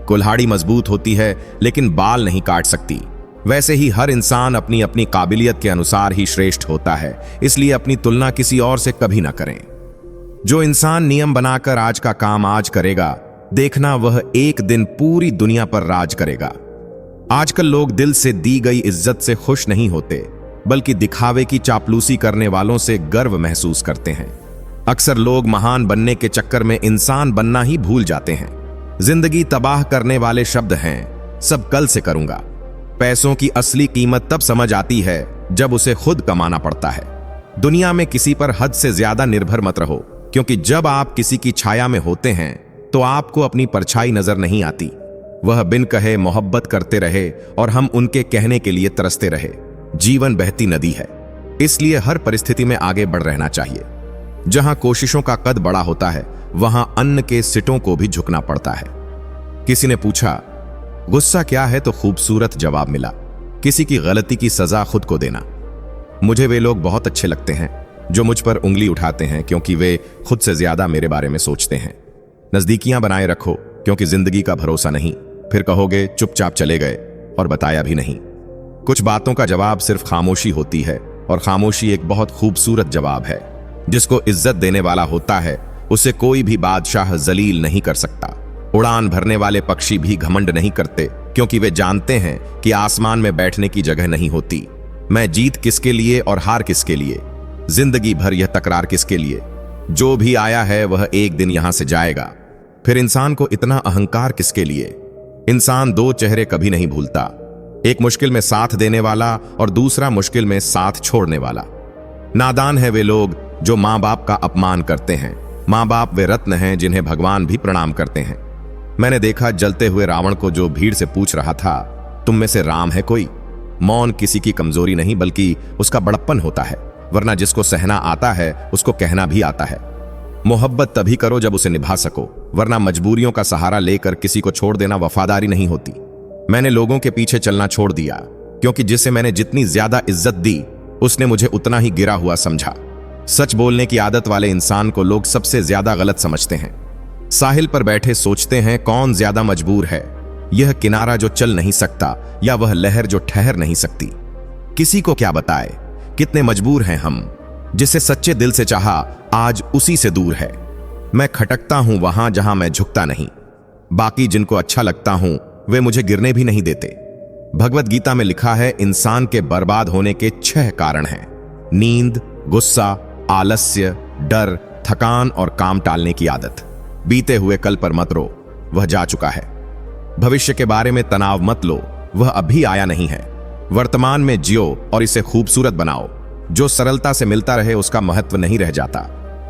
Speaker 1: कुल्हाड़ी मजबूत होती है, लेकिन बाल नहीं काट सकती। वैसे ही हर इंसान अपनी अपनी काबिलियत के अनुसार ही श्रेष्ठ होता है, इसलिए अपनी तुलना किसी और से कभी ना करें। जो इंसान नियम बनाकर आज का काम आज करेगा, देखना वह एक दिन पूरी दुनिया पर राज करेगा। आजकल लोग दिल से दी गई इज्जत से खुश नहीं होते, बल्कि दिखावे की चापलूसी करने वालों से गर्व महसूस करते हैं। अक्सर लोग महान बनने के चक्कर में इंसान बनना ही भूल जाते हैं। जिंदगी तबाह करने वाले शब्द हैं, सब कल से करूंगा। पैसों की असली कीमत तब समझ आती है जब उसे खुद कमाना पड़ता है। दुनिया में किसी पर हद से ज्यादा निर्भर मत रहो, क्योंकि जब आप किसी की छाया में होते हैं तो आपको अपनी परछाई नजर नहीं आती। वह बिन कहे मोहब्बत करते रहे और हम उनके कहने के लिए तरसते रहे। जीवन बहती नदी है, इसलिए हर परिस्थिति में आगे बढ़ रहना चाहिए। जहां कोशिशों का कद बड़ा होता है, वहां अन्न के सिटों को भी झुकना पड़ता है। किसी ने पूछा, गुस्सा क्या है? तो खूबसूरत जवाब मिला, किसी की गलती की सजा खुद को देना। मुझे वे लोग बहुत अच्छे लगते हैं जो मुझ पर उंगली उठाते हैं, क्योंकि वे खुद से ज्यादा मेरे बारे में सोचते हैं। नजदीकियां बनाए रखो, क्योंकि जिंदगी का भरोसा नहीं। फिर कहोगे चुपचाप चले गए और बताया भी नहीं। कुछ बातों का जवाब सिर्फ खामोशी होती है, और खामोशी एक बहुत खूबसूरत जवाब है। जिसको इज्जत देने वाला होता है, उसे कोई भी बादशाह जलील नहीं कर सकता। उड़ान भरने वाले पक्षी भी घमंड नहीं करते, क्योंकि वे जानते हैं कि आसमान में बैठने की जगह नहीं होती। मैं जीत किसके लिए और हार किसके लिए, जिंदगी भर यह तकरार किसके लिए? जो भी आया है वह एक दिन यहां से जाएगा। फिर इंसान को इतना अहंकार किसके लिए? इंसान दो चेहरे कभी नहीं भूलता, एक मुश्किल में साथ देने वाला और दूसरा मुश्किल में साथ छोड़ने वाला। नादान है वे लोग जो माँ बाप का अपमान करते हैं। माँ बाप वे रत्न हैं जिन्हें भगवान भी प्रणाम करते हैं। मैंने देखा जलते हुए रावण को जो भीड़ से पूछ रहा था, तुम में से राम है कोई? मौन किसी की कमजोरी नहीं, बल्कि उसका बड़प्पन होता है, वरना जिसको सहना आता है उसको कहना भी आता है। मोहब्बत तभी करो जब उसे निभा सको, वरना मजबूरियों का सहारा लेकर किसी को छोड़ देना वफादारी नहीं होती। मैंने लोगों के पीछे चलना छोड़ दिया, क्योंकि जिसे मैंने जितनी ज्यादा इज्जत दी, उसने मुझे उतना ही गिरा हुआ समझा। सच बोलने की आदत वाले इंसान को लोग सबसे ज्यादा गलत समझते हैं। साहिल पर बैठे सोचते हैं कौन ज्यादा मजबूर है, यह किनारा जो चल नहीं सकता या वह लहर जो ठहर नहीं सकती। किसी को क्या बताए कितने मजबूर हैं हम। जिसे सच्चे दिल से चाहा आज उसी से दूर है। मैं खटकता हूं वहां जहां मैं झुकता नहीं। बाकी जिनको अच्छा लगता हूं वे मुझे गिरने भी नहीं देते। भगवत गीता में लिखा है, इंसान के बर्बाद होने के 6 कारण हैं: नींद, गुस्सा, आलस्य, डर, थकान और काम टालने की आदत। बीते हुए कल पर मत रो, वह जा चुका है। भविष्य के बारे में तनाव मत लो, वह अभी आया नहीं है। वर्तमान में जियो और इसे खूबसूरत बनाओ। जो सरलता से मिलता रहे उसका महत्व नहीं रह जाता।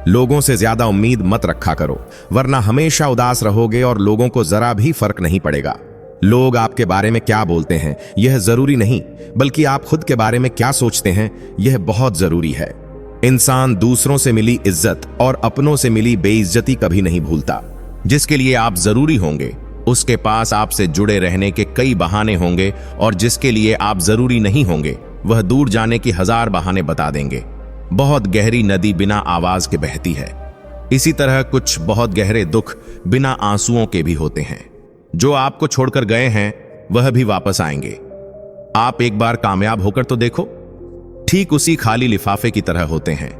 Speaker 1: लोगों से ज्यादा उम्मीद मत रखा करो, वरना हमेशा उदास रहोगे और लोगों को जरा भी फर्क नहीं पड़ेगा। लोग आपके बारे में क्या बोलते हैं यह जरूरी नहीं, बल्कि आप खुद के बारे में क्या सोचते हैं यह बहुत जरूरी है। इंसान दूसरों से मिली इज्जत और अपनों से मिली बेइज्जती कभी नहीं भूलता। जिसके लिए आप जरूरी होंगे उसके पास आपसे जुड़े रहने के कई बहाने होंगे, और जिसके लिए आप जरूरी नहीं होंगे वह दूर जाने की 1000 बहाने बता देंगे। बहुत गहरी नदी बिना आवाज के बहती है। इसी तरह कुछ बहुत गहरे दुख बिना आंसुओं के भी होते हैं। जो आपको छोड़कर गए हैं वह भी वापस आएंगे। आप एक बार कामयाब होकर तो देखो। ठीक उसी खाली लिफाफे की तरह होते हैं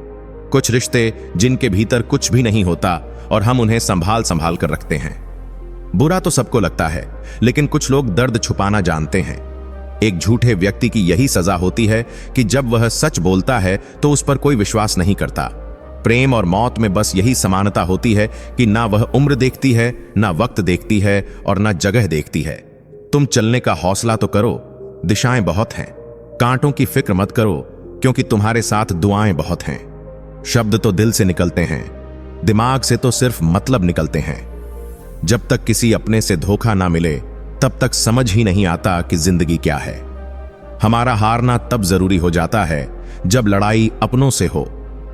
Speaker 1: कुछ रिश्ते जिनके भीतर कुछ भी नहीं होता और हम उन्हें संभाल संभाल कर रखते हैं। बुरा तो सबको लगता है, लेकिन कुछ लोग दर्द छुपाना जानते हैं। एक झूठे व्यक्ति की यही सजा होती है कि जब वह सच बोलता है तो उस पर कोई विश्वास नहीं करता। प्रेम और मौत में बस यही समानता होती है कि ना वह उम्र देखती है, ना वक्त देखती है और ना जगह देखती है। तुम चलने का हौसला तो करो, दिशाएं बहुत हैं। कांटों की फिक्र मत करो, क्योंकि तुम्हारे साथ दुआएं बहुत हैं। शब्द तो दिल से निकलते हैं, दिमाग से तो सिर्फ मतलब निकलते हैं। जब तक किसी अपने से धोखा ना मिले तब तक समझ ही नहीं आता कि जिंदगी क्या है। हमारा हारना तब जरूरी हो जाता है जब लड़ाई अपनों से हो,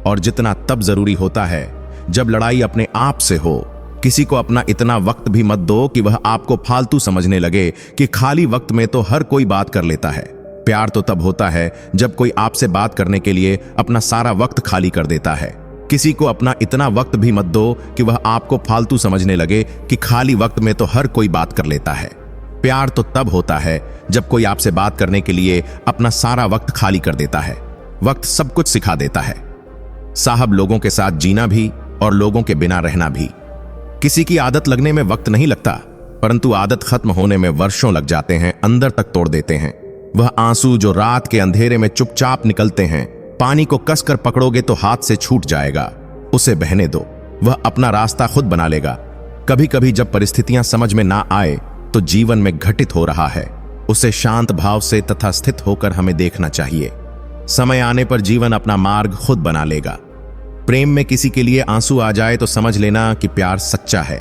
Speaker 1: और जितना तब जरूरी होता है जब लड़ाई अपने आप से हो। किसी को अपना इतना वक्त भी मत दो कि वह आपको फालतू समझने लगे कि खाली वक्त में तो हर कोई बात कर लेता है। प्यार तो तब होता है जब कोई आपसे बात करने के लिए अपना सारा वक्त खाली कर देता है। किसी को अपना इतना वक्त भी मत दो कि वह आपको फालतू समझने लगे कि खाली वक्त में तो हर कोई बात कर लेता है। प्यार तो तब होता है जब कोई आपसे बात करने के लिए अपना सारा वक्त खाली कर देता है। वक्त सब कुछ सिखा देता है साहब, लोगों के साथ जीना भी और लोगों के बिना रहना भी। किसी की आदत लगने में वक्त नहीं लगता, परंतु आदत खत्म होने में वर्षों लग जाते हैं, अंदर तक तोड़ देते हैं। वह आंसू जो रात के अंधेरे में चुपचाप निकलते हैं, पानी को कसकर पकड़ोगे तो हाथ से छूट जाएगा, उसे बहने दो, वह अपना रास्ता खुद बना लेगा। कभी कभी जब परिस्थितियां समझ में ना आए तो जीवन में घटित हो रहा है, उसे शांत भाव से तथा स्थित होकर हमें देखना चाहिए। समय आने पर जीवन अपना मार्ग खुद बना लेगा। प्रेम में किसी के लिए आंसू आ जाए तो समझ लेना कि प्यार सच्चा है।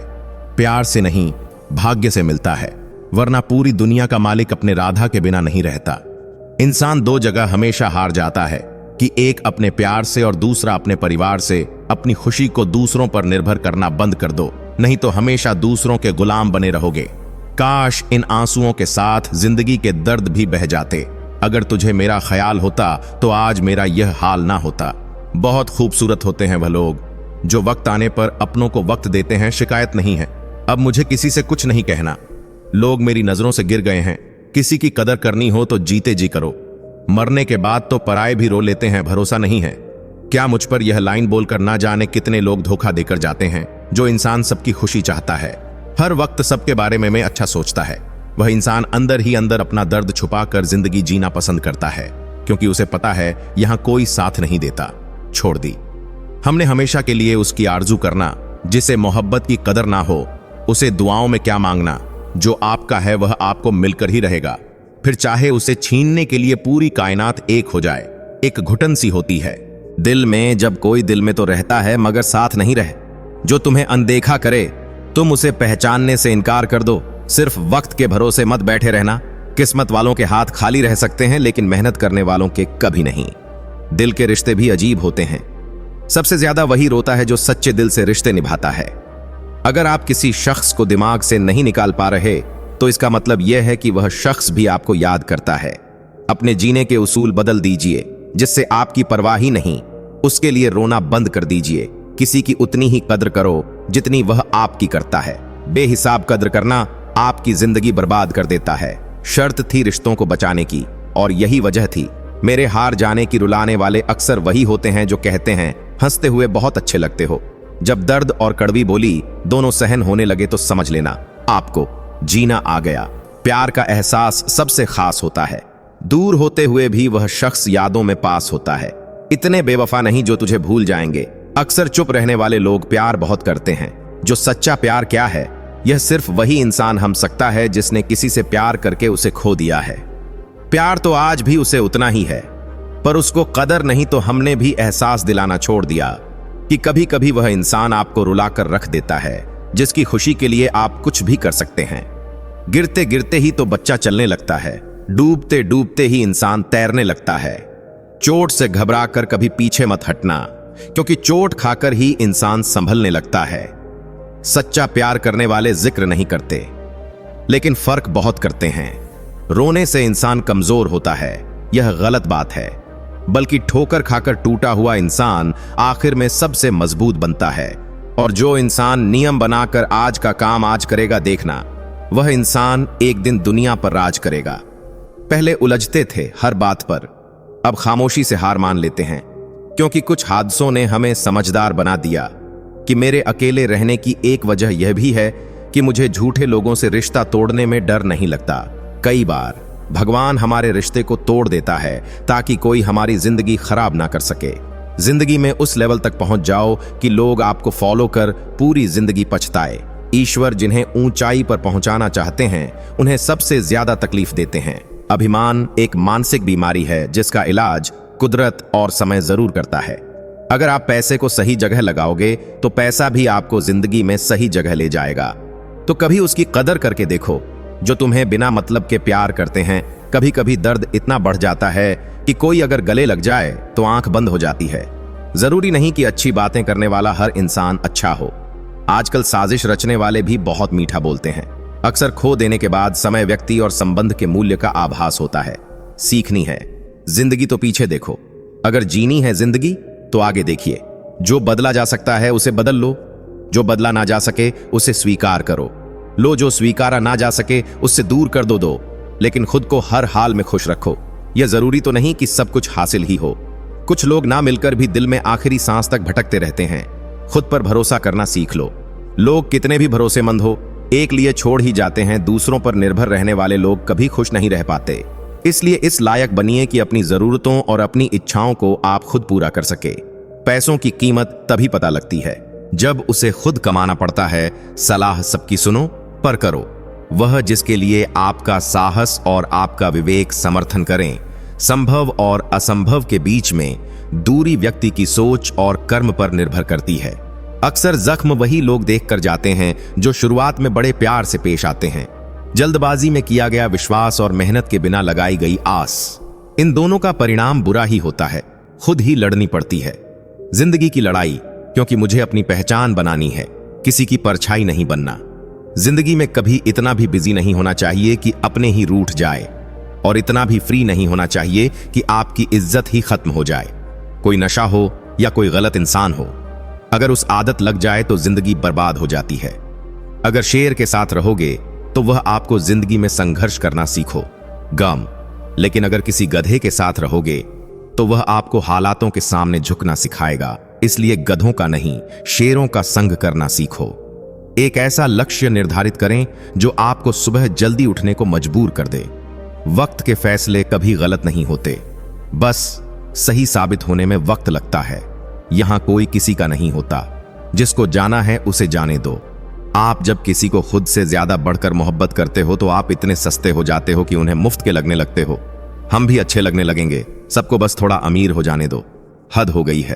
Speaker 1: प्यार से नहीं, भाग्य से मिलता है, वरना पूरी दुनिया का मालिक अपने राधा के बिना नहीं रहता। इंसान दो जगह हमेशा हार जाता है कि एक अपने प्यार से और दूसरा अपने परिवार से। अपनी खुशी को दूसरों पर निर्भर करना बंद कर दो, नहीं तो हमेशा दूसरों के गुलाम बने रहोगे। काश इन आंसुओं के साथ जिंदगी के दर्द भी बह जाते। अगर तुझे मेरा ख्याल होता तो आज मेरा यह हाल ना होता। बहुत खूबसूरत होते हैं वह लोग जो वक्त आने पर अपनों को वक्त देते हैं। शिकायत नहीं है, अब मुझे किसी से कुछ नहीं कहना। लोग मेरी नजरों से गिर गए हैं। किसी की कदर करनी हो तो जीते जी करो, मरने के बाद तो पराए भी रो लेते हैं, भरोसा नहीं है। क्या मुझ पर यह लाइन बोलकर ना जाने कितने लोग धोखा देकर जाते हैं। जो इंसान सबकी खुशी चाहता है, हर वक्त सबके बारे में अच्छा सोचता है, वह इंसान अंदर ही अंदर अपना दर्द छुपाकर जिंदगी जीना पसंद करता है, क्योंकि उसे पता है यहां कोई साथ नहीं देता। छोड़ दी हमने हमेशा के लिए उसकी आरजू करना। जिसे मोहब्बत की कदर ना हो उसे दुआओं में क्या मांगना। जो आपका है वह आपको मिलकर ही रहेगा, फिर चाहे उसे छीनने के लिए पूरी कायनात एक हो जाए। एक घुटन सी होती है दिल में, जब कोई दिल में तो रहता है मगर साथ नहीं रहे। जो तुम्हें अनदेखा करे तुम उसे पहचानने से इनकार कर दो। सिर्फ वक्त के भरोसे मत बैठे रहना। किस्मत वालों के हाथ खाली रह सकते हैं, लेकिन मेहनत करने वालों के कभी नहीं। दिल के रिश्ते भी अजीब होते हैं। सबसे ज्यादा वही रोता है जो सच्चे दिल से रिश्ते निभाता है। अगर आप किसी शख्स को दिमाग से नहीं निकाल पा रहे तो इसका मतलब यह है कि वह शख्स भी आपको याद करता है। अपने जीने के उसूल बदल दीजिए, जिससे आपकी परवाह ही नहीं, उसके लिए रोना बंद कर दीजिए। किसी की उतनी ही कद्र करो जितनी वह आपकी करता है। बेहिसाब कद्र करना आपकी जिंदगी बर्बाद कर देता है। शर्त थी रिश्तों को बचाने की, और यही वजह थी मेरे हार जाने की। रुलाने वाले अक्सर वही होते हैं जो कहते हैं हंसते हुए बहुत अच्छे लगते हो। जब दर्द और कड़वी बोली दोनों सहन होने लगे तो समझ लेना आपको जीना आ गया। प्यार का एहसास सबसे खास होता है। दूर होते हुए भी वह शख्स यादों में पास होता है। इतने बेवफा नहीं जो तुझे भूल जाएंगे। अक्सर चुप रहने वाले लोग प्यार बहुत करते हैं। जो सच्चा प्यार क्या है, यह सिर्फ वही इंसान हम सकता है जिसने किसी से प्यार करके उसे खो दिया है। प्यार तो आज भी उसे उतना ही है, पर उसको कदर नहीं तो हमने भी एहसास दिलाना छोड़ दिया कि कभी कभी वह इंसान आपको रुलाकर रख देता है, जिसकी खुशी के लिए आप कुछ भी कर सकते हैं। गिरते गिरते ही तो बच्चा चलने लगता है, डूबते डूबते ही इंसान तैरने लगता है। चोट से घबराकर कभी पीछे मत हटना, क्योंकि चोट खाकर ही इंसान संभलने लगता है। सच्चा प्यार करने वाले जिक्र नहीं करते, लेकिन फर्क बहुत करते हैं। रोने से इंसान कमजोर होता है, यह गलत बात है, बल्कि ठोकर खाकर टूटा हुआ इंसान आखिर में सबसे मजबूत बनता है। और जो इंसान नियम बनाकर आज का काम आज करेगा, देखना वह इंसान एक दिन दुनिया पर राज करेगा। पहले उलझते थे हर बात पर, अब खामोशी से हार मान लेते हैं, क्योंकि कुछ हादसों ने हमें समझदार बना दिया कि मेरे अकेले रहने की एक वजह यह भी है कि मुझे झूठे लोगों से रिश्ता तोड़ने में डर नहीं लगता। कई बार भगवान हमारे रिश्ते को तोड़ देता है ताकि कोई हमारी जिंदगी खराब ना कर सके। जिंदगी में उस लेवल तक पहुंच जाओ कि लोग आपको फॉलो कर पूरी जिंदगी पछताए। ईश्वर जिन्हें ऊंचाई पर पहुंचाना चाहते हैं उन्हें सबसे ज्यादा तकलीफ देते हैं। अभिमान एक मानसिक बीमारी है जिसका इलाज कुदरत और समय जरूर करता है। अगर आप पैसे को सही जगह लगाओगे तो पैसा भी आपको जिंदगी में सही जगह ले जाएगा। तो कभी उसकी कदर करके देखो जो तुम्हें बिना मतलब के प्यार करते हैं। कभी कभी दर्द इतना बढ़ जाता है कि कोई अगर गले लग जाए तो आंख बंद हो जाती है। जरूरी नहीं कि अच्छी बातें करने वाला हर इंसान अच्छा हो। आजकल साजिश रचने वाले भी बहुत मीठा बोलते हैं। अक्सर खो देने के बाद समय, व्यक्ति और संबंध के मूल्य का आभास होता है। सीखनी है जिंदगी तो पीछे देखो, अगर जीनी है जिंदगी तो आगे देखिए। जो बदला जा सकता है उसे बदल लो, जो बदला ना जा सके उसे स्वीकार करो। लो जो स्वीकारा ना जा सके उससे दूर कर दो, लेकिन खुद को हर हाल में खुश रखो। यह जरूरी तो नहीं कि सब कुछ हासिल ही हो। कुछ लोग ना मिलकर भी दिल में आखिरी सांस तक भटकते रहते हैं। खुद पर भरोसा करना सीख लो। लोग कितने भी भरोसेमंद हो, एक लिए छोड़ ही जाते हैं। दूसरों पर निर्भर रहने वाले लोग कभी खुश नहीं रह पाते। इसलिए इस लायक बनिए कि अपनी जरूरतों और अपनी इच्छाओं को आप खुद पूरा कर सके। पैसों की कीमत तभी पता लगती है जब उसे खुद कमाना पड़ता है। सलाह सबकी सुनो पर करो वह जिसके लिए आपका साहस और आपका विवेक समर्थन करें। संभव और असंभव के बीच में दूरी व्यक्ति की सोच और कर्म पर निर्भर करती है। अक्सर जख्म वही लोग देख कर जाते हैं जो शुरुआत में बड़े प्यार से पेश आते हैं। जल्दबाजी में किया गया विश्वास और मेहनत के बिना लगाई गई आस, इन दोनों का परिणाम बुरा ही होता है। खुद ही लड़नी पड़ती है जिंदगी की लड़ाई, क्योंकि मुझे अपनी पहचान बनानी है, किसी की परछाई नहीं बनना। जिंदगी में कभी इतना भी बिजी नहीं होना चाहिए कि अपने ही रूठ जाए, और इतना भी फ्री नहीं होना चाहिए कि आपकी इज्जत ही खत्म हो जाए। कोई नशा हो या कोई गलत इंसान हो, अगर उस आदत लग जाए तो जिंदगी बर्बाद हो जाती है। अगर शेर के साथ रहोगे तो वह आपको जिंदगी में संघर्ष करना सीखो, गम। लेकिन अगर किसी गधे के साथ रहोगे तो वह आपको हालातों के सामने झुकना सिखाएगा। इसलिए गधों का नहीं, शेरों का संग करना सीखो। एक ऐसा लक्ष्य निर्धारित करें जो आपको सुबह जल्दी उठने को मजबूर कर दे। वक्त के फैसले कभी गलत नहीं होते, बस सही साबित होने में वक्त लगता है। यहां कोई किसी का नहीं होता, जिसको जाना है उसे जाने दो। आप जब किसी को खुद से ज्यादा बढ़कर मोहब्बत करते हो तो आप इतने सस्ते हो जाते हो कि उन्हें मुफ्त के लगने लगते हो। हम भी अच्छे लगने लगेंगे, सबको बस थोड़ा अमीर हो जाने दो। हद हो गई है।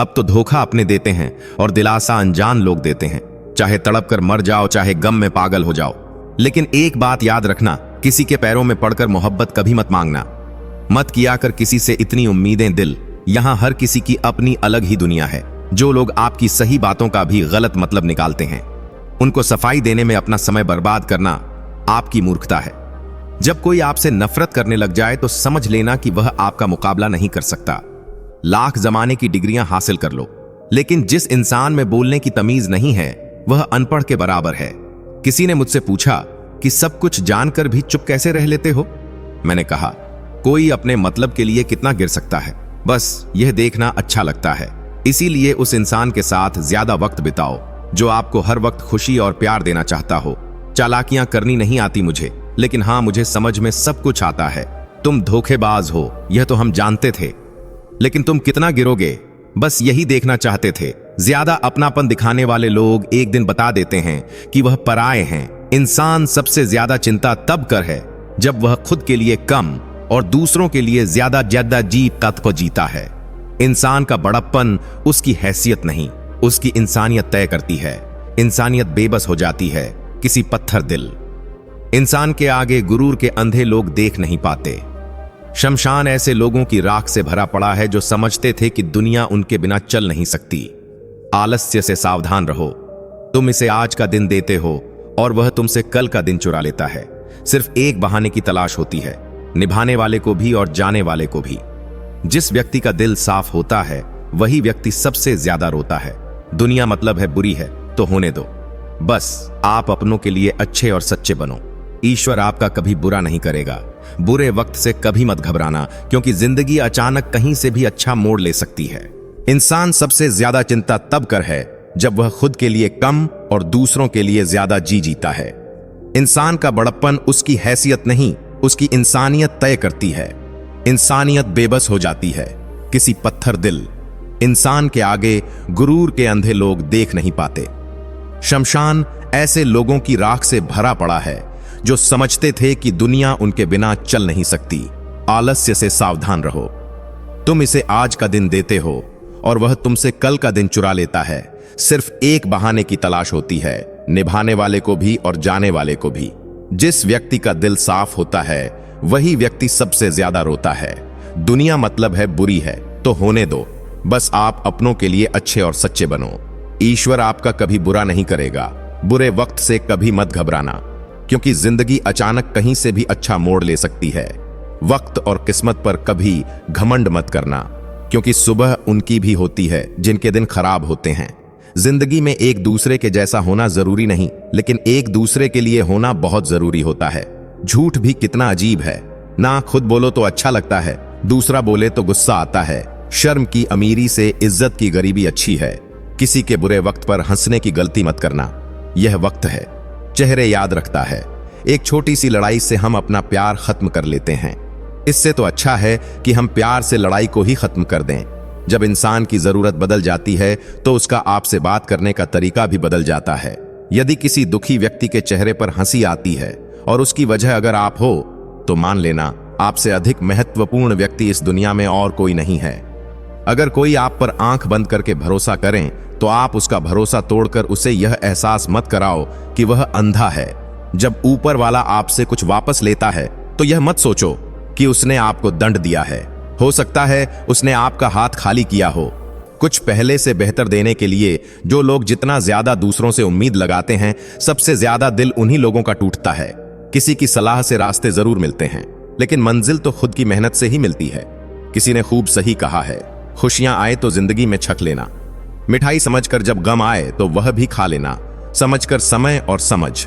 Speaker 1: अब तो धोखा अपने देते हैं और दिलासा अनजान लोग देते हैं। चाहे तड़प कर मर जाओ, चाहे गम में पागल हो जाओ, लेकिन एक बात याद रखना, किसी के पैरों में पड़कर मोहब्बत कभी मत मांगना। मत किया कर किसी से इतनी उम्मीदें दिल। यहां हर किसी की अपनी अलग ही दुनिया है। जो लोग आपकी सही बातों का भी गलत मतलब निकालते हैं, उनको सफाई देने में अपना समय बर्बाद करना आपकी मूर्खता है। जब कोई आपसे नफरत करने लग जाए तो समझ लेना कि वह आपका मुकाबला नहीं कर सकता। लाख जमाने की डिग्रियां हासिल कर लो, लेकिन जिस इंसान में बोलने की तमीज नहीं है वह अनपढ़ के बराबर है। किसी ने मुझसे पूछा कि सब कुछ जानकर भी चुप कैसे रह लेते हो। मैंने कहा, कोई अपने मतलब के लिए कितना गिर सकता है, बस यह देखना अच्छा लगता है। इसीलिए उस इंसान के साथ ज्यादा वक्त बिताओ जो आपको हर वक्त खुशी और प्यार देना चाहता हो। चालाकियां करनी नहीं आती मुझे, लेकिन हां, मुझे समझ में सब कुछ आता है। तुम धोखेबाज हो, यह तो हम जानते थे, लेकिन तुम कितना गिरोगे बस यही देखना चाहते थे। ज्यादा अपनापन दिखाने वाले लोग एक दिन बता देते हैं कि वह पराये हैं। इंसान सबसे ज्यादा चिंता तब कर है जब वह खुद के लिए कम और दूसरों के लिए ज्यादा जी तत्व को जीता है। इंसान का बड़प्पन उसकी हैसियत नहीं, उसकी इंसानियत तय करती है। इंसानियत बेबस हो जाती है, किसी पत्थर दिल। इंसान के आगे गुरूर के अंधे लोग देख नहीं पाते। शमशान ऐसे लोगों की राख से भरा पड़ा है जो समझते थे कि दुनिया उनके बिना चल नहीं सकती। आलस्य से सावधान रहो। तुम इसे आज का दिन देते हो और वह तुमसे कल का दिन चुरा लेता है। सिर्फ एक बहाने की तलाश होती है, निभाने वाले को भी और जाने वाले को भी। जिस व्यक्ति का दिल साफ होता है वही व्यक्ति सबसे ज्यादा रोता है। दुनिया मतलब है बुरी है तो होने दो, बस आप अपनों के लिए अच्छे और सच्चे बनो। ईश्वर आपका कभी बुरा नहीं करेगा। बुरे वक्त से कभी मत घबराना, क्योंकि जिंदगी अचानक कहीं से भी अच्छा मोड़ ले सकती है। इंसान सबसे ज्यादा चिंता तब कर है जब वह खुद के लिए कम और दूसरों के लिए ज्यादा जी जीता है। इंसान का बड़प्पन उसकी हैसियत नहीं, उसकी इंसानियत तय करती है। इंसानियत बेबस हो जाती है, किसी पत्थर दिल। इंसान के आगे गुरूर के अंधे लोग देख नहीं पाते। शमशान ऐसे लोगों की राख से भरा पड़ा है जो समझते थे कि दुनिया उनके बिना चल नहीं सकती। आलस्य से सावधान रहो। तुम इसे आज का दिन देते हो और वह तुमसे कल का दिन चुरा लेता है। सिर्फ एक बहाने की तलाश होती है, निभाने वाले को भी और जाने वाले को भी। जिस व्यक्ति का दिल साफ होता है वही व्यक्ति सबसे ज्यादा रोता है। दुनिया मतलब है बुरी है तो होने दो, बस आप अपनों के लिए अच्छे और सच्चे बनो। ईश्वर आपका कभी बुरा नहीं करेगा। बुरे वक्त से कभी मत घबराना, क्योंकि जिंदगी अचानक कहीं से भी अच्छा मोड़ ले सकती है। वक्त और किस्मत पर कभी घमंड मत करना, क्योंकि सुबह उनकी भी होती है जिनके दिन खराब होते हैं। जिंदगी में एक दूसरे के जैसा होना जरूरी नहीं, लेकिन एक दूसरे के लिए होना बहुत जरूरी होता है। झूठ भी कितना अजीब है, ना खुद बोलो तो अच्छा लगता है, दूसरा बोले तो गुस्सा आता है। शर्म की अमीरी से इज्जत की गरीबी अच्छी है। किसी के बुरे वक्त पर हंसने की गलती मत करना। यह वक्त है, चेहरे याद रखता है। एक छोटी सी लड़ाई से हम अपना प्यार खत्म कर लेते हैं। इससे तो अच्छा है कि हम प्यार से लड़ाई को ही खत्म कर दें। जब इंसान की जरूरत बदल जाती है तो उसका आपसे बात करने का तरीका भी बदल जाता है। यदि किसी दुखी व्यक्ति के चेहरे पर हंसी आती है और उसकी वजह अगर आप हो, तो मान लेना आपसे अधिक महत्वपूर्ण व्यक्ति इस दुनिया में और कोई नहीं है। अगर कोई आप पर आंख बंद करके भरोसा करें तो आप उसका भरोसा तोड़कर उसे यह एहसास मत कराओ कि वह अंधा है। जब ऊपर वाला आपसे कुछ वापस लेता है तो यह मत सोचो कि उसने आपको दंड दिया है। हो सकता है उसने आपका हाथ खाली किया हो। कुछ पहले से बेहतर देने के लिए जो लोग जितना ज्यादा दूसरों से उम्मीद लगाते हैं, सबसे ज्यादा दिल उन्हीं लोगों का टूटता है। किसी की सलाह से रास्ते जरूर मिलते हैं, लेकिन मंजिल तो खुद की मेहनत से ही मिलती है। किसी ने खूब सही कहा है, खुशियां आए तो जिंदगी में छक लेना, मिठाई समझकर जब गम आए तो वह भी खा लेना। समझकर समय और समझ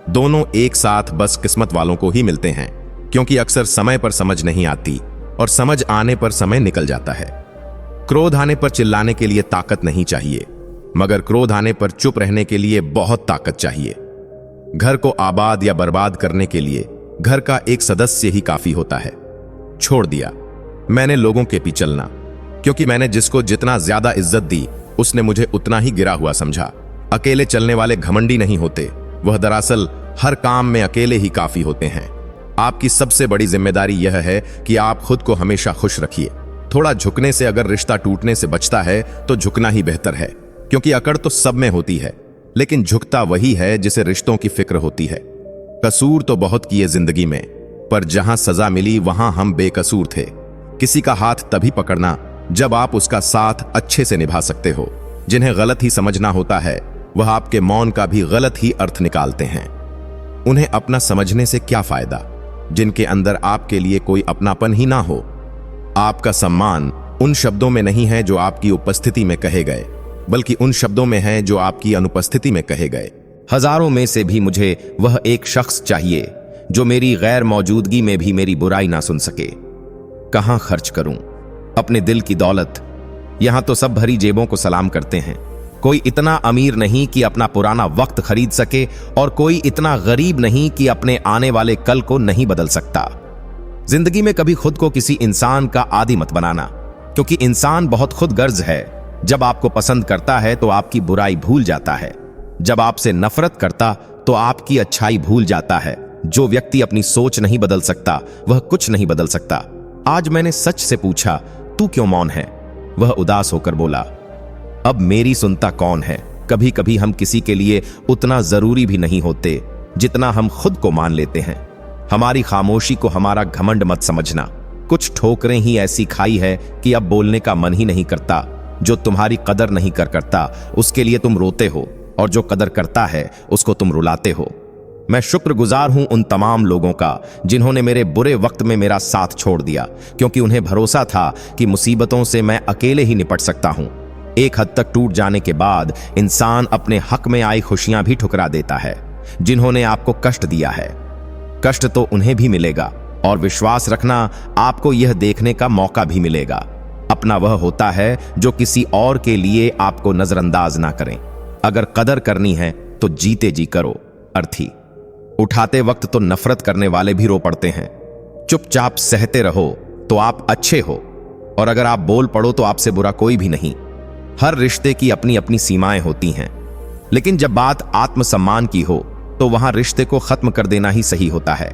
Speaker 1: दोनों एक साथ बस किस्मत वालों को ही मिलते हैं, क्योंकि अक्सर समय पर समझ नहीं आती और समझ आने पर समय निकल जाता है। क्रोध आने पर चिल्लाने के लिए ताकत नहीं चाहिए, मगर क्रोध आने पर चुप रहने के लिए बहुत ताकत चाहिए। घर को आबाद या बर्बाद करने के लिए घर का एक सदस्य ही काफी होता है। छोड़ दिया मैंने लोगों के पीछे चलना, क्योंकि मैंने जिसको जितना ज्यादा इज्जत दी उसने मुझे उतना ही गिरा हुआ समझा। अकेले चलने वाले घमंडी नहीं होते, वह दरअसल हर काम में अकेले ही काफी होते हैं। आपकी सबसे बड़ी जिम्मेदारी यह है कि आप खुद को हमेशा खुश रखिए। थोड़ा झुकने से अगर रिश्ता टूटने से बचता है तो झुकना ही बेहतर है, क्योंकि अकड़ तो सब में होती है, लेकिन झुकता वही है जिसे रिश्तों की फिक्र होती है। कसूर तो बहुत किए जिंदगी में, पर जहां सजा मिली वहां हम बेकसूर थे। किसी का हाथ तभी पकड़ना जब आप उसका साथ अच्छे से निभा सकते हो। जिन्हें गलत ही समझना होता है वह आपके मौन का भी गलत ही अर्थ निकालते हैं। उन्हें अपना समझने से क्या फायदा जिनके अंदर आपके लिए कोई अपनापन ही ना हो। आपका सम्मान उन शब्दों में नहीं है जो आपकी उपस्थिति में कहे गए, बल्कि उन शब्दों में है जो आपकी अनुपस्थिति में कहे गए। हजारों में से भी मुझे वह एक शख्स चाहिए जो मेरी गैर मौजूदगी में भी मेरी बुराई ना सुन सके। कहां खर्च करूं अपने दिल की दौलत? यहां तो सब भरी जेबों को सलाम करते हैं। कोई इतना अमीर नहीं कि अपना पुराना वक्त खरीद सके, और कोई इतना गरीब नहीं कि अपने आने वाले कल को नहीं बदल सकता। जिंदगी में कभी खुद को किसी इंसान का आदी मत बनाना, क्योंकि इंसान बहुत खुदगर्ज है। जब आपको पसंद करता है तो आपकी बुराई भूल जाता है, जब आपसे नफरत करता तो आपकी अच्छाई भूल जाता है। जो व्यक्ति अपनी सोच नहीं बदल सकता वह कुछ नहीं बदल सकता। आज मैंने सच से पूछा, तू क्यों मौन है? वह उदास होकर बोला, अब मेरी सुनता कौन है? कभी कभी हम किसी के लिए उतना जरूरी भी नहीं होते जितना हम खुद को मान लेते हैं। हमारी खामोशी को हमारा घमंड मत समझना। कुछ ठोकरें ही ऐसी खाई है कि अब बोलने का मन ही नहीं करता। जो तुम्हारी कदर नहीं करता उसके लिए तुम रोते हो, और जो कदर करता है उसको तुम रुलाते हो। मैं शुक्रगुजार हूं उन तमाम लोगों का जिन्होंने मेरे बुरे वक्त में मेरा साथ छोड़ दिया, क्योंकि उन्हें भरोसा था कि मुसीबतों से मैं अकेले ही निपट सकता हूं। एक हद तक टूट जाने के बाद इंसान अपने हक में आई खुशियां भी ठुकरा देता है। जिन्होंने आपको कष्ट दिया है, कष्ट तो उन्हें भी मिलेगा, और विश्वास रखना आपको यह देखने का मौका भी मिलेगा। अपना वह होता है जो किसी और के लिए आपको नजरअंदाज ना करें। अगर कदर करनी है तो जीते जी करो। अर्थी उठाते वक्त तो नफरत करने वाले भी रो पड़ते हैं। चुपचाप सहते रहो तो आप अच्छे हो, और अगर आप बोल पड़ो तो आपसे बुरा कोई भी नहीं। हर रिश्ते की अपनी अपनी सीमाएं होती हैं, लेकिन जब बात आत्मसम्मान की हो तो वहां रिश्ते को खत्म कर देना ही सही होता है।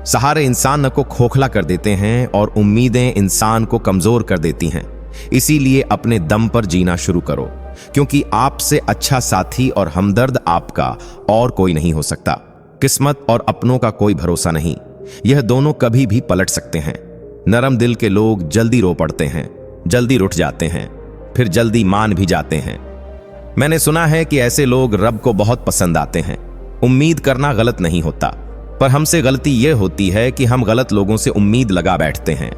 Speaker 1: सहारे इंसान को खोखला कर देते हैं और उम्मीदें इंसान को कमजोर कर देती हैं। इसीलिए अपने दम पर जीना शुरू करो, क्योंकि आपसे अच्छा साथी और हमदर्द आपका और कोई नहीं हो सकता। किस्मत और अपनों का कोई भरोसा नहीं, यह दोनों कभी भी पलट सकते हैं। नरम दिल के लोग जल्दी रो पड़ते हैं, जल्दी रुठ जाते हैं, फिर जल्दी मान भी जाते हैं। मैंने सुना है कि ऐसे लोग रब को बहुत पसंद आते हैं। उम्मीद करना गलत नहीं होता, पर हमसे गलती यह होती है कि हम गलत लोगों से उम्मीद लगा बैठते हैं।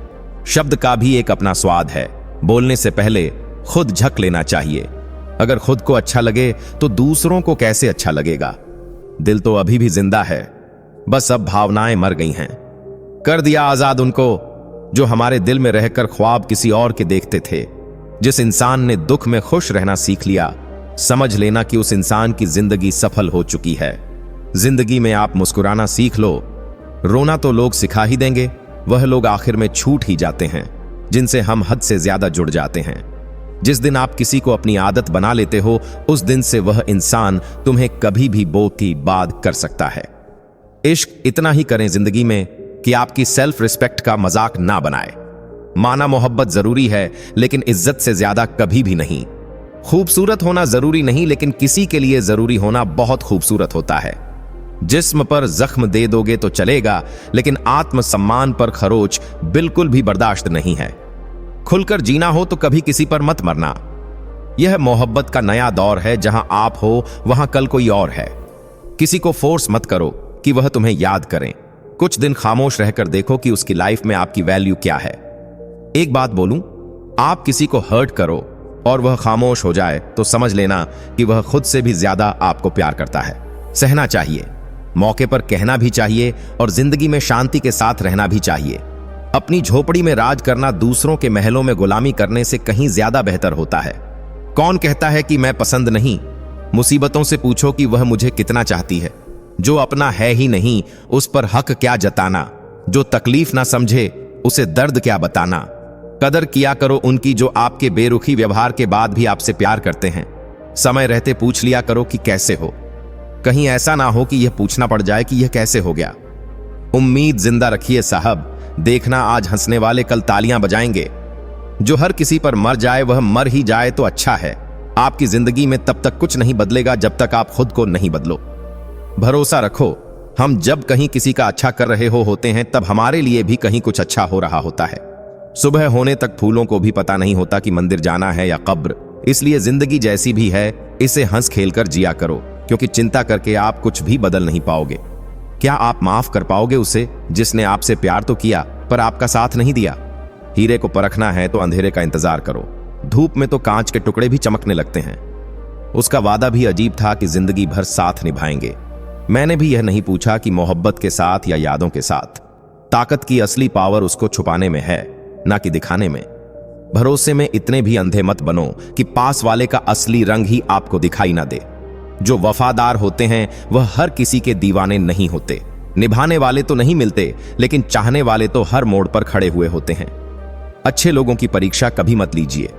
Speaker 1: शब्द का भी एक अपना स्वाद है। बोलने से पहले खुद झक लेना चाहिए। अगर खुद को अच्छा लगे तो दूसरों को कैसे अच्छा लगेगा। दिल तो अभी भी जिंदा है, बस अब भावनाएं मर गई हैं। कर दिया आजाद उनको जो हमारे दिल में रहकर ख्वाब किसी और के देखते थे। जिस इंसान ने दुख में खुश रहना सीख लिया, समझ लेना कि उस इंसान की जिंदगी सफल हो चुकी है। जिंदगी में आप मुस्कुराना सीख लो, रोना तो लोग सिखा ही देंगे। वह लोग आखिर में छूट ही जाते हैं जिनसे हम हद से ज्यादा जुड़ जाते हैं। जिस दिन आप किसी को अपनी आदत बना लेते हो, उस दिन से वह इंसान तुम्हें कभी भी बोतीबाद कर सकता है। इश्क इतना ही करें जिंदगी में कि आपकी सेल्फ रिस्पेक्ट का मजाक ना बनाए। माना मोहब्बत जरूरी है, लेकिन इज्जत से ज्यादा कभी भी नहीं। खूबसूरत होना जरूरी नहीं, लेकिन किसी के लिए जरूरी होना बहुत खूबसूरत होता है। जिस्म पर जख्म दे दोगे तो चलेगा, लेकिन आत्मसम्मान पर खरोच बिल्कुल भी बर्दाश्त नहीं है। खुलकर जीना हो तो कभी किसी पर मत मरना। यह मोहब्बत का नया दौर है, जहां आप हो वहां कल कोई और है। किसी को फोर्स मत करो कि वह तुम्हें याद करें। कुछ दिन खामोश रहकर देखो कि उसकी लाइफ में आपकी वैल्यू क्या है। एक बात बोलूं, आप किसी को हर्ट करो और वह खामोश हो जाए तो समझ लेना कि वह खुद से भी ज्यादा आपको प्यार करता है। सहना चाहिए, मौके पर कहना भी चाहिए और जिंदगी में शांति के साथ रहना भी चाहिए। अपनी झोपड़ी में राज करना दूसरों के महलों में गुलामी करने से कहीं ज्यादा बेहतर होता है। कौन कहता है कि मैं पसंद नहीं? मुसीबतों से पूछो कि वह मुझे कितना चाहती है। जो अपना है ही नहीं, उस पर हक क्या जताना। जो तकलीफ ना समझे, उसे दर्द क्या बताना। कदर किया करो उनकी जो आपके बेरुखी व्यवहार के बाद भी आपसे प्यार करते हैं। समय रहते पूछ लिया करो कि कैसे हो। कहीं ऐसा ना हो कि यह पूछना पड़ जाए कि यह कैसे हो गया। उम्मीद जिंदा रखिए साहब, देखना आज हंसने वाले कल तालियां बजाएंगे। जो हर किसी पर मर जाए वह मर ही जाए तो अच्छा है। आपकी जिंदगी में तब तक कुछ नहीं बदलेगा जब तक आप खुद को नहीं बदलो। भरोसा रखो, हम जब कहीं किसी का अच्छा कर रहे होते हैं, तब हमारे लिए भी कहीं कुछ अच्छा हो रहा होता है। सुबह होने तक फूलों को भी पता नहीं होता कि मंदिर जाना है या कब्र। इसलिए जिंदगी जैसी भी है, इसे हंस खेल कर जिया करो, क्योंकि चिंता करके आप कुछ भी बदल नहीं पाओगे। क्या आप माफ कर पाओगे उसे जिसने आपसे प्यार तो किया पर आपका साथ नहीं दिया? हीरे को परखना है तो अंधेरे का इंतजार करो। धूप में तो कांच के टुकड़े भी चमकने लगते हैं। उसका वादा भी अजीब था कि जिंदगी भर साथ निभाएंगे। मैंने भी यह नहीं पूछा कि मोहब्बत के साथ या यादों के साथ। ताकत की असली पावर उसको छुपाने में है, ना कि दिखाने में। भरोसे में इतने भी अंधे मत बनो कि पास वाले का असली रंग ही आपको दिखाई ना दे। जो वफादार होते हैं वह हर किसी के दीवाने नहीं होते। निभाने वाले तो नहीं मिलते, लेकिन चाहने वाले तो हर मोड़ पर खड़े हुए होते हैं। अच्छे लोगों की परीक्षा कभी मत लीजिए।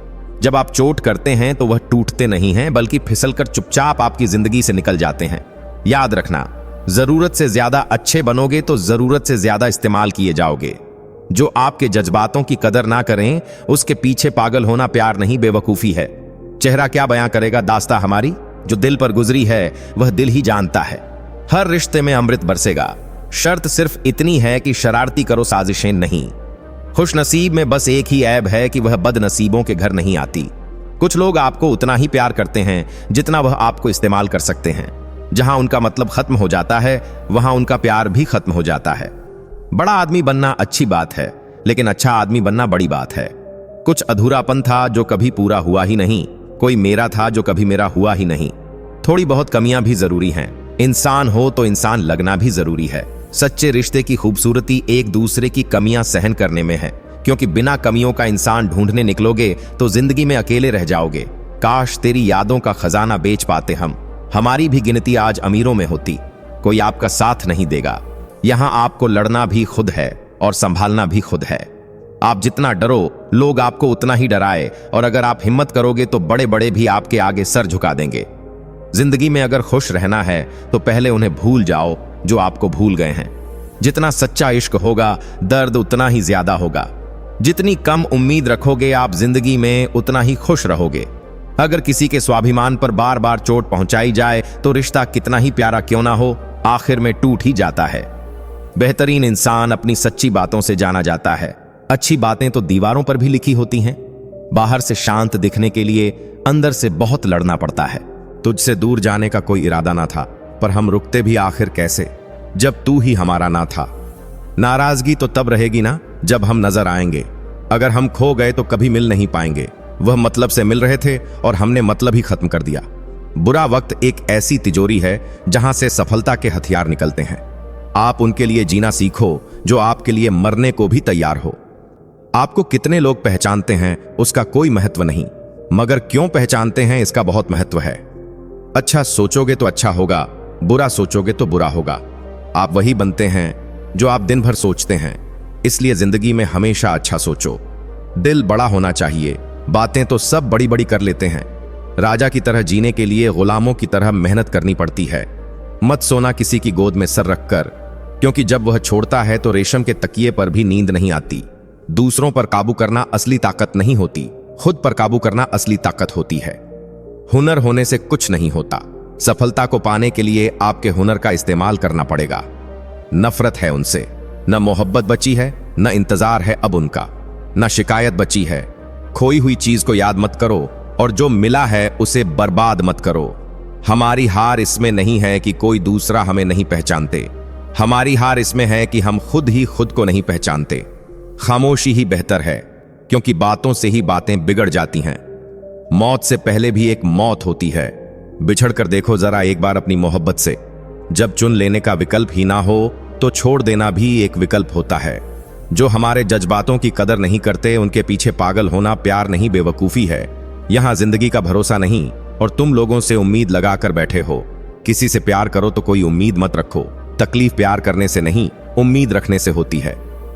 Speaker 1: जब आप चोट करते हैं तो वह टूटते नहीं हैं, बल्कि फिसलकर चुपचाप आपकी जिंदगी से निकल जाते हैं। याद रखना, जरूरत से ज्यादा अच्छे बनोगे तो जरूरत से ज्यादा इस्तेमाल किए जाओगे। जो आपके जज्बातों की कदर ना करें, उसके पीछे पागल होना प्यार नहीं, बेवकूफी है। चेहरा क्या बयां करेगा दास्तां हमारी? जो दिल पर गुजरी है वह दिल ही जानता है। हर रिश्ते में अमृत बरसेगा। शर्त सिर्फ इतनी है कि शरारती करो, साजिशें नहीं। खुश नसीब में बस एक ही ऐब है कि वह बदनसीबों के घर नहीं आती। कुछ लोग आपको उतना ही प्यार करते हैं जितना वह आपको इस्तेमाल कर सकते हैं। जहां उनका मतलब खत्म हो जाता है, वहां उनका प्यार भी खत्म हो जाता है। बड़ा आदमी बनना अच्छी बात है, लेकिन अच्छा आदमी बनना बड़ी बात है। कुछ अधूरापन था जो कभी पूरा हुआ ही नहीं। कोई मेरा था जो कभी मेरा हुआ ही नहीं। थोड़ी बहुत कमियां भी जरूरी हैं। इंसान हो तो इंसान लगना भी जरूरी है। सच्चे रिश्ते की खूबसूरती एक दूसरे की कमियां सहन करने में है, क्योंकि बिना कमियों का इंसान ढूंढने निकलोगे तो जिंदगी में अकेले रह जाओगे। काश तेरी यादों का खजाना बेच पाते हम। हमारी भी गिनती आज अमीरों में होती। कोई आपका साथ नहीं देगा। यहां आपको लड़ना भी खुद है और संभालना भी खुद है। आप जितना डरो लोग आपको उतना ही डराए, और अगर आप हिम्मत करोगे तो बड़े बड़े भी आपके आगे सर झुका देंगे। जिंदगी में अगर खुश रहना है तो पहले उन्हें भूल जाओ जो आपको भूल गए हैं। जितना सच्चा इश्क होगा, दर्द उतना ही ज्यादा होगा। जितनी कम उम्मीद रखोगे आप जिंदगी में, उतना ही खुश रहोगे। अगर किसी के स्वाभिमान पर बार बार चोट पहुंचाई जाए तो रिश्ता कितना ही प्यारा क्यों ना हो, आखिर में टूट ही जाता है। बेहतरीन इंसान अपनी सच्ची बातों से जाना जाता है। अच्छी बातें तो दीवारों पर भी लिखी होती हैं। बाहर से शांत दिखने के लिए अंदर से बहुत लड़ना पड़ता है। तुझसे दूर जाने का कोई इरादा ना था, पर हम रुकते भी आखिर कैसे, जब तू ही हमारा ना था। नाराजगी तो तब रहेगी ना जब हम नजर आएंगे। अगर हम खो गए तो कभी मिल नहीं पाएंगे। वह मतलब से मिल रहे थे और हमने मतलब ही खत्म कर दिया। बुरा वक्त एक ऐसी तिजोरी है जहां से सफलता के हथियार निकलते हैं। आप उनके लिए जीना सीखो जो आपके लिए मरने को भी तैयार हो। आपको कितने लोग पहचानते हैं उसका कोई महत्व नहीं, मगर क्यों पहचानते हैं इसका बहुत महत्व है। अच्छा सोचोगे तो अच्छा होगा, बुरा सोचोगे तो बुरा होगा। आप वही बनते हैं जो आप दिन भर सोचते हैं। इसलिए जिंदगी में हमेशा अच्छा सोचो। दिल बड़ा होना चाहिए। बातें तो सब बड़ी बड़ी कर लेते हैं। राजा की तरह जीने के लिए गुलामों की तरह मेहनत करनी पड़ती है। मत सोना किसी की गोद में सर रखकर, क्योंकि जब वह छोड़ता है तो रेशम के तकिए पर भी नींद नहीं आती। दूसरों पर काबू करना असली ताकत नहीं होती, खुद पर काबू करना असली ताकत होती है। हुनर होने से कुछ नहीं होता। सफलता को पाने के लिए आपके हुनर का इस्तेमाल करना पड़ेगा। नफरत है उनसे, न मोहब्बत बची है, न इंतजार है अब उनका, न शिकायत बची है। खोई हुई चीज को याद मत करो और जो मिला है उसे बर्बाद मत करो। हमारी हार इसमें नहीं है कि कोई दूसरा हमें नहीं पहचानते। हमारी हार इसमें है कि हम खुद ही खुद को नहीं पहचानते। खामोशी ही बेहतर है, क्योंकि बातों से ही बातें बिगड़ जाती हैं। मौत से पहले भी एक मौत होती है। बिछड़ कर देखो जरा एक बार अपनी मोहब्बत से। जब चुन लेने का विकल्प ही ना हो तो छोड़ देना भी एक विकल्प होता है। जो हमारे जज्बातों की कदर नहीं करते उनके पीछे पागल होना प्यार नहीं बेवकूफी है। यहां जिंदगी का भरोसा नहीं और तुम लोगों से उम्मीद लगाकर बैठे हो। किसी से प्यार करो तो कोई उम्मीद मत रखो। तकलीफ प्यार करने से नहीं, उम्मीद रखने से होती है।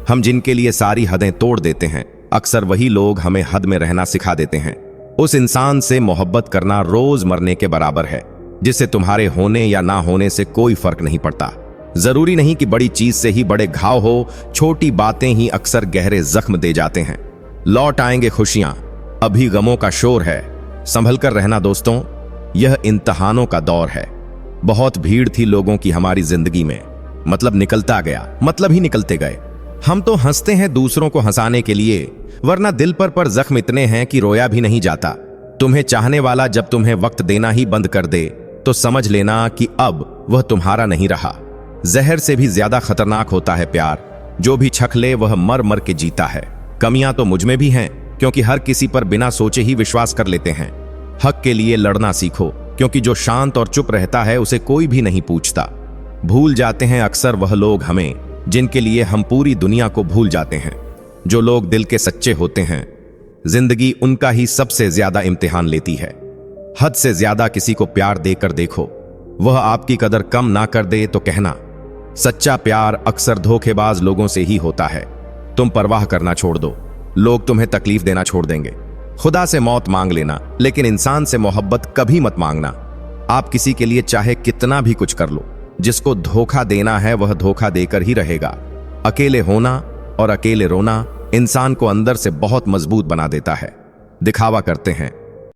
Speaker 1: हम जिनके लिए सारी हदें तोड़ देते हैं, अक्सर वही लोग हमें हद में रहना सिखा देते हैं। उस इंसान से मोहब्बत करना रोज मरने के बराबर है, जिससे तुम्हारे होने या ना होने से कोई फर्क नहीं पड़ता। जरूरी नहीं कि बड़ी चीज से ही बड़े घाव हो, छोटी बातें ही अक्सर गहरे जख्म दे जाते हैं। लौट आएंगे खुशियां, अभी गमों का शोर है। संभल कर रहना दोस्तों, यह इम्तिहानों का दौर है। बहुत भीड़ थी लोगों की हमारी जिंदगी में, मतलब निकलता गया, मतलब ही निकलते गए। हम तो हंसते हैं दूसरों को हंसाने के लिए, वरना दिल पर जख्म इतने हैं कि रोया भी नहीं जाता। तुम्हें चाहने वाला जब तुम्हें वक्त देना ही बंद कर दे तो समझ लेना कि अब वह तुम्हारा नहीं रहा। जहर से भी ज्यादा खतरनाक होता है प्यार। जो भी छक ले वह मर मर के जीता है। कमियां तो मुझ में भी हैं, क्योंकि हर किसी पर बिना सोचे ही विश्वास कर लेते हैं। हक के लिए लड़ना सीखो, क्योंकि जो शांत और चुप रहता है उसे कोई भी नहीं पूछता। भूल जाते हैं अक्सर वह लोग हमें जिनके लिए हम पूरी दुनिया को भूल जाते हैं। जो लोग दिल के सच्चे होते हैं, जिंदगी उनका ही सबसे ज्यादा इम्तिहान लेती है। हद से ज्यादा किसी को प्यार देकर देखो, वह आपकी कदर कम ना कर दे तो कहना। सच्चा प्यार अक्सर धोखेबाज लोगों से ही होता है। तुम परवाह करना छोड़ दो, लोग तुम्हें तकलीफ देना छोड़ देंगे। खुदा से मौत मांग लेना, लेकिन इंसान से मोहब्बत कभी मत मांगना। आप किसी के लिए चाहे कितना भी कुछ कर लो, जिसको धोखा देना है वह धोखा देकर ही रहेगा। अकेले होना और अकेले रोना इंसान को अंदर से बहुत मजबूत बना देता है। दिखावा करते हैं,